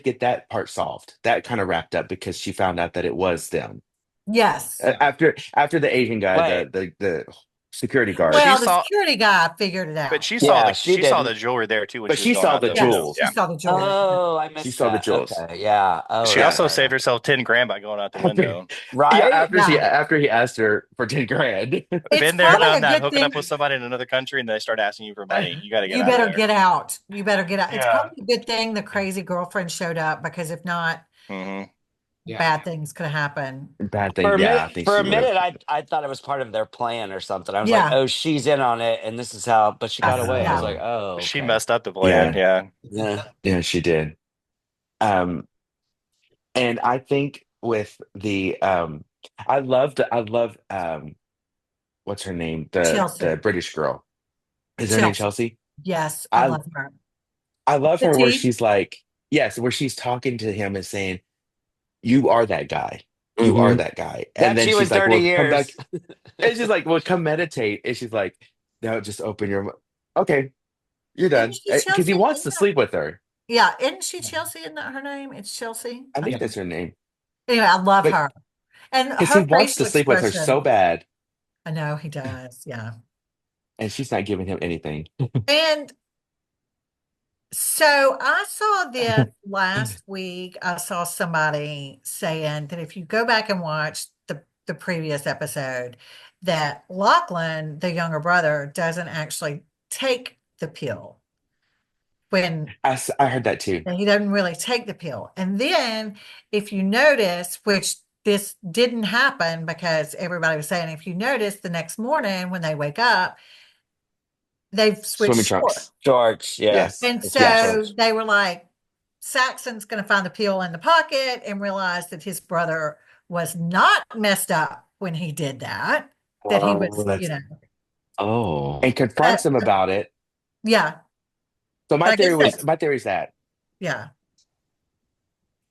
get that part solved. That kind of wrapped up because she found out that it was them. Yes. After the Asian guy, Wait. the security guard, She Well, the saw, security guy figured it but out. Yeah, she she saw the didn't. jewelry there too when but she was she going saw out the the Yes, window. she Yeah. jewels. saw the jewelry. Oh, I She missed saw the that. jewels. Okay. Yeah. Oh, She Yeah. also okay. saved herself 10 grand by going out the After, window. yeah, Right? Yeah. after he asked her for 10 grand. It's Been there, But probably done a that. good Hooking up thing. with somebody in another country and they start asking you for money. You got to get You out of better there. get out. You better get out. It's Yeah. probably a good thing the crazy girlfriend showed up because if not, Hmm. Yeah. bad things could happen. Bad thing. Yeah, I think for she a would have. minute, I thought it was part of their plan or something. I was like, Yeah. oh, she's in on it, and this is how. But she got away. I was Yeah. like, oh, She okay. messed up the plan. Yeah. Yeah. Yeah. Yeah, she did. Um, and I think with the I love what's her name? The Chelsea. British girl. Is her name Chelsea. Chelsea? Yes, I I love her. I love her where Petite. she's like, yes, where she's talking to him and saying, "You are that guy. You are Hmm. that guy." And That then she was she's like, 30 "Well, come years. back." And she's like, "Well, come meditate." And she's like, "No, just open your." Okay, you're Isn't done. she Because he Chelsea? wants to sleep with her. Yeah, isn't she Chelsea? Isn't that her name? It's Chelsea. I I think Yeah. think. that's her name. Anyway, I love But her. And because he her wants to facial sleep with her so expression. bad, I know he does. Yeah. and she's not giving him anything. And so I saw this last week. I saw somebody saying that if you go back and watch the previous episode, that Lachlan, the younger brother, doesn't actually take the pill when I heard that too. he doesn't really take the pill. And then if you notice, which this didn't happen because everybody was saying, if you notice the next morning when they wake up, they've Swimming switched shorts. trunks. George, yeah. Yes. And It's been Yes. so George. they were like, Saxon's going to find the pill in the pocket and realize that his brother was not messed up when he did that, that he Oh, was, that's And confronts him about it. yeah. So But I guess that's, my theory is that yeah.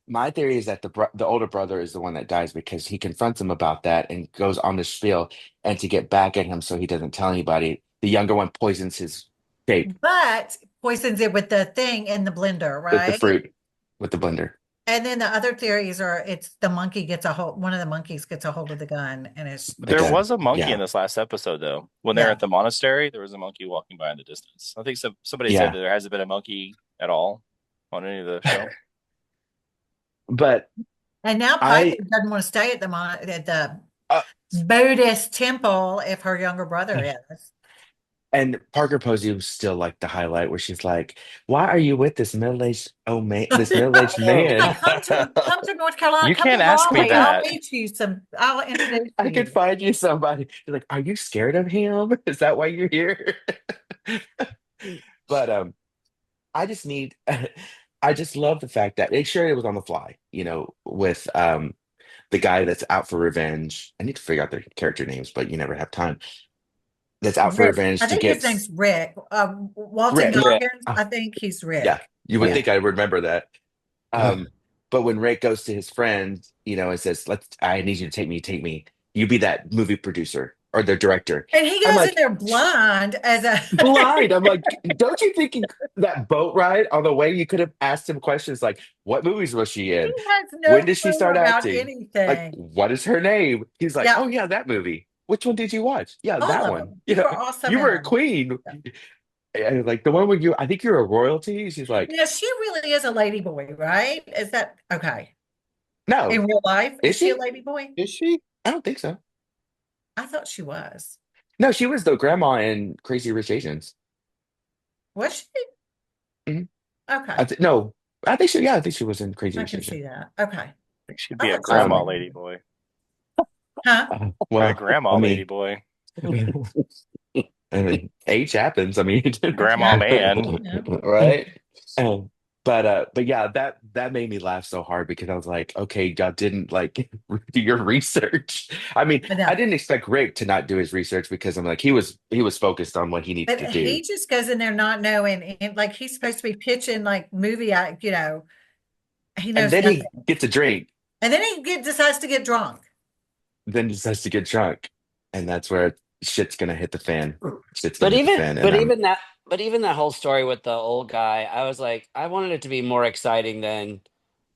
the older brother is the one that dies because he confronts him about that and goes on the spiel, and to get back at him so he doesn't tell anybody, the younger one poisons his shape But poisons it with the thing in the blender, with the right? fruit with the blender. And then the other theories are it's the monkey gets a hold, one of the monkeys gets a hold of the gun and it's There gun. was a monkey Yeah. in this last episode, though. When they're Yeah. at the monastery, there was a monkey walking by in the distance. I think somebody Yeah. said that there hasn't been a monkey at all on any of the show. But and now I Piper doesn't want to stay at the uh, Buddhist temple if her younger brother is. and Parker Posey was still like the highlight where she's like, "Why are you with this middle-aged this middle-aged man?" Come to North Carolina, You come can't to ask me Raleigh, I'll that. meet you I'll introduce I could you. find you somebody. You're like, "Are you scared of him? Is that why you're here?" But I just need I just love the fact that sure it was on the fly, with the guy that's out for revenge. I need to figure out their character names, but you never have time. That's out for Rick. revenge I to think get his name's Rick. Walton Rick. Goggins, Oh, I think he's Rick. yeah, you would Yeah. think I would remember that. But when Rick goes to his friend, and says, I need you to take me. You be that movie producer or the director. And he I'm goes in like, there blind as a blind. I'm like, don't you think that boat ride on the way, you could have asked him questions like, what movies was she he in? has no When did she clue start about acting? Like, anything. what is her name? He's like, Yeah, oh yeah, that movie. Which one did you watch? Yeah, all that of one. them. You were awesome You in were a them. queen. Yeah. And like the one where I think you're a royalty. She's like, Yeah, she really is a lady boy, right? Is that okay? no, In real life, is is she a she? lady boy? Is she? I don't think so. I thought she was. No, she was the grandma in Crazy Rich Asians. Was she? Mhm. Okay. No, I think she. Yeah, I think she was in Crazy I Rich can Asians. see that. Okay. I think she'd I be a thought she was a grandma lady lady boy. boy. Huh? Or a Well, grandma I lady mean, boy. age happens. I mean, Grandma Yeah. man. Yeah. right? But yeah, that made me laugh so hard because I was like, okay, y'all didn't like do your research. I mean, I know. I didn't expect Rick to not do his research because I'm like, he was focused on what he needs But to do, he just goes in there not knowing, and like he's supposed to be pitching like movie, he and knows then nothing. he gets a drink, And then he decides to get drunk. then decides to get drunk, and that's where shit's gonna hit the fan. Shit's gonna But hit the even fan, and but even that but even that whole story with the old guy, I was like, I wanted it to be more exciting than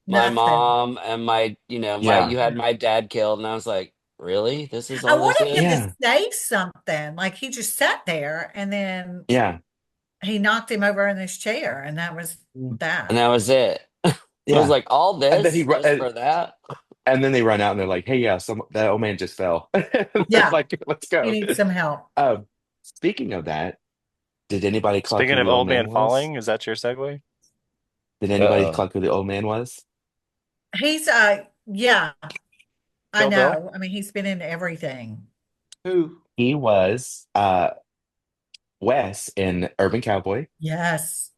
my Nothing. mom and my, my yeah, you had my dad killed, and I was like, really? This is I all this wanted him to is? yeah, say something. Like he just sat there and then yeah, he knocked him over in his chair, and that was And that. that was it. I was yeah. like, all And then this just for that? and then they run out and they're like, "Hey, yeah, that old man just fell." And they're Yeah, like, "Let's he go." needs some help. Speaking of that, did anybody clock who Speaking of the old old man man was? falling, is that your segue? Did anybody Uh-oh. clock who the old man was? He's yeah, I Kill Bill? know. I mean, he's been in everything. Who? He was Wes in Urban Cowboy, Yes.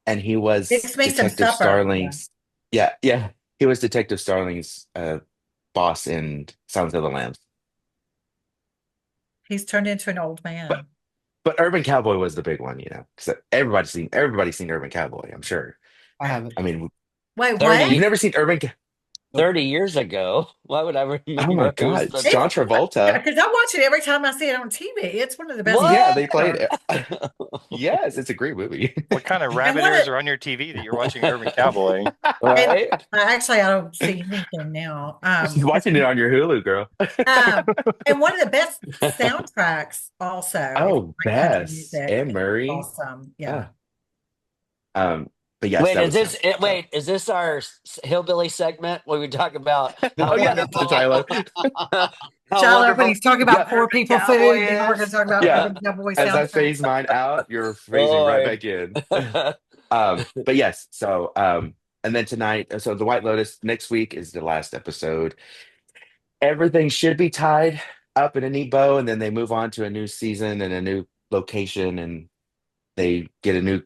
and he was Fix me some Detective supper. Yeah. Starling's. Yeah, yeah, he was Detective Starling's boss in Silence of the Lambs. He's turned into an old But man. but Urban Cowboy was the big one, because everybody's seen Urban Cowboy. I'm sure. I haven't. I mean, Wait, what? 30 you've never seen 30 years ago. Why would I Oh my remember who's God, the it's John It's Travolta. because I watch it every time I see it on TV. It's one of the best movies Yeah, what? they played ever. it. Yes, it's a great movie. What kind of And rabbit one of ears are on your TV that you're watching Urban Cowboy? and Right? actually I don't see anything now. She's watching it on your Hulu, girl. Um, and one of the best soundtracks also, if you Oh, like country Bess music, and it's Murray. awesome. Yeah. Ah, but yes, that was him. So, Wait, is this our hillbilly segment where we talk about oh how yeah, that's the wonderful Shiloh. how Shiloh, when wonderful he's talking about Yeah, poor Urban people Cowboy food, then we're going to is? talk about yeah. Urban Cowboy As I soundtrack. phase mine out, you're phasing right Boy. back in. But yes, so and then tonight, so the White Lotus next week is the last episode. Everything should be tied up in a neat bow, and then they move on to a new season and a new location, and they get a new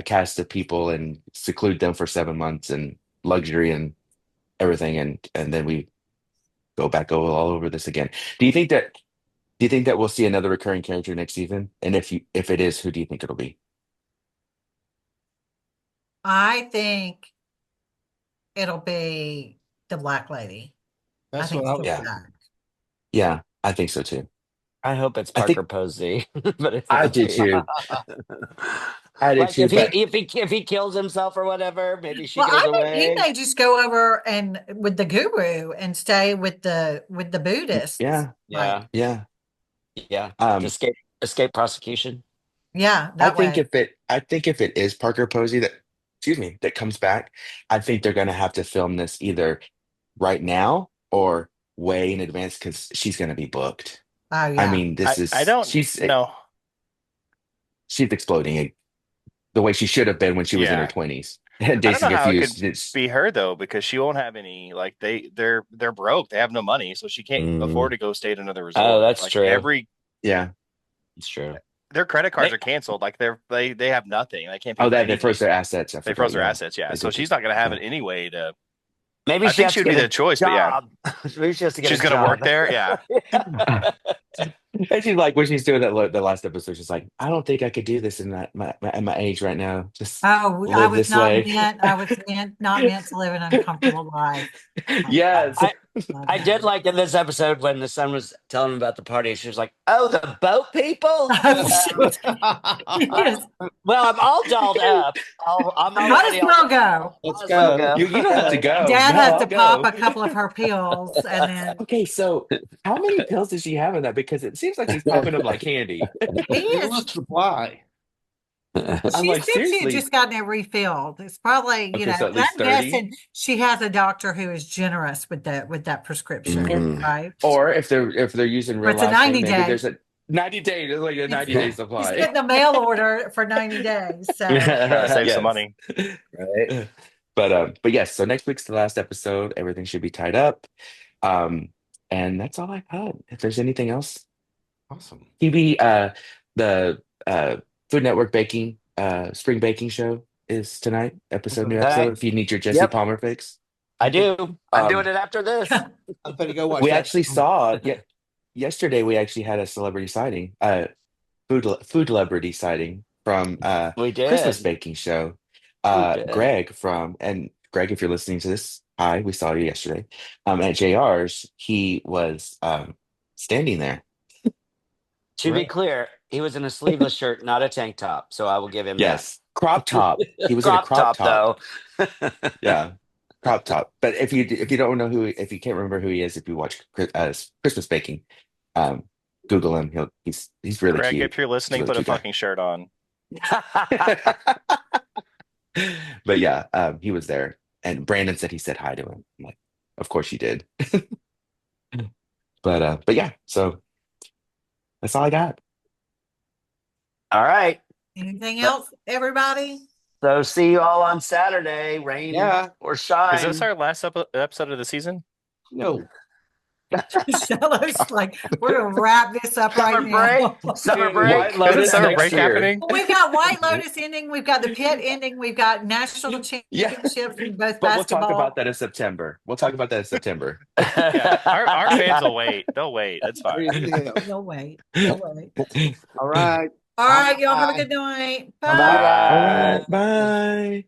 cast of people and seclude them for 7 months and luxury and everything, and then we go back all over this again. Do you think that do you think that we'll see another recurring character next season? And if it is, who do you think it'll be? I think it'll be the Black Lady. I That's think what I she'll was be Yeah, thinking. back. yeah, I think so too. I hope it's I Parker think Posey, but it I won't do be. too. I do Like too. But if he kills himself or whatever, maybe she Well, goes I think he away. may just go over and with the guru and stay with the Buddhists. yeah, Like, Yeah, yeah. yeah. Um, Escape prosecution. yeah, that way. I think if it is Parker Posey that, excuse me, that comes back, I think they're going to have to film this either right now or way in advance because she's going to be booked. Oh I yeah. mean, I don't know. she's exploding the way she should have been when she was in her Yeah. 20s and I don't Dazed know and how it could Confused. It's be her though, because she won't have any like they're broke. They have no money, so she can't afford Mm. to go stay at another Oh, resort. that's Like true. yeah. It's true. their credit cards May- are canceled. Like they have nothing. They can't pay Oh, for that they froze anything. their assets. I They forgot. froze their Yeah, assets, yeah. they So did. she's not gonna have Yeah. it anyway to Maybe I she think has she to would be get the a choice, but yeah. job. Maybe she has to get She's a gonna work job. there. Yeah. And she's like, when she's doing the last episode, she's like, I don't think I could do this in at my age right now. Just Oh, live this way. I was not meant to live an uncomfortable life. Yes. I Love I did that. like in this episode when the son was telling him about the party. She was like, "Oh, the boat people." Oh, shit. Yes. Well, I'm all dolled up. I'm Might as already all well dolled go. up. Let's Might as well go. go. You don't have to go. Dad No, has I'll to pop go. a couple of her pills and then Okay, so how many pills does she have in that? Because it seems like he's popping them like candy. he Endless is supply. I'm she like, said she had seriously. just gotten it refilled. It's probably, Okay, so at I'm least 30. guessing she has a doctor who is generous with that prescription, Mhm. right? Or if they're using Or real it's a last name, 90 maybe day. there's a 90 day, there's like a 90-day He's supply. getting a mail order for 90 days. So Gotta save some Yes. money. Right. But yes, so next week's the last episode. Everything should be tied up. Um, and that's all I've had. If there's anything else, Awesome. TV, the Food Network baking, spring baking show is tonight. New episode. Tonight. If you need your Jesse Yep, Palmer fix, I do. I'm doing um, it after this. I'm gonna go watch we that. actually saw. Yeah, yesterday we actually had a celebrity sighting. Food celebrity sighting from We Christmas did. baking show. We did. Greg, if you're listening to this, hi, we saw you yesterday. At JR's, he was standing there. To be clear, he was in a sleeveless shirt, not a tank top. So I will give him Yes, crop top. He was in a crop crop top, top. though. Yeah, crop top. But if you don't know if you can't remember who he is, if you watch Christmas Baking, um, Google him. He's really Greg, cute. if you're He's a listening, really put a cute guy. fucking shirt on. But yeah, he was there, and Brandon said he said hi to him. I'm like, of course you did. But yeah, so that's all I got. All right. Anything else, everybody? So see you all on Saturday, rain or shine. Is this our last episode of the season? No. Shallow's like, we're gonna wrap this up right now. Summer break. White Is Lotus summer next break year. happening? Well, we've got White Lotus ending, we've got the pit ending, we've got national championships in both But we'll basketball. talk about that in September. Yeah, our fans will wait. They'll wait. It's fine. They'll wait. All right. All right, y'all have a good night. Bye. Bye. All right, bye.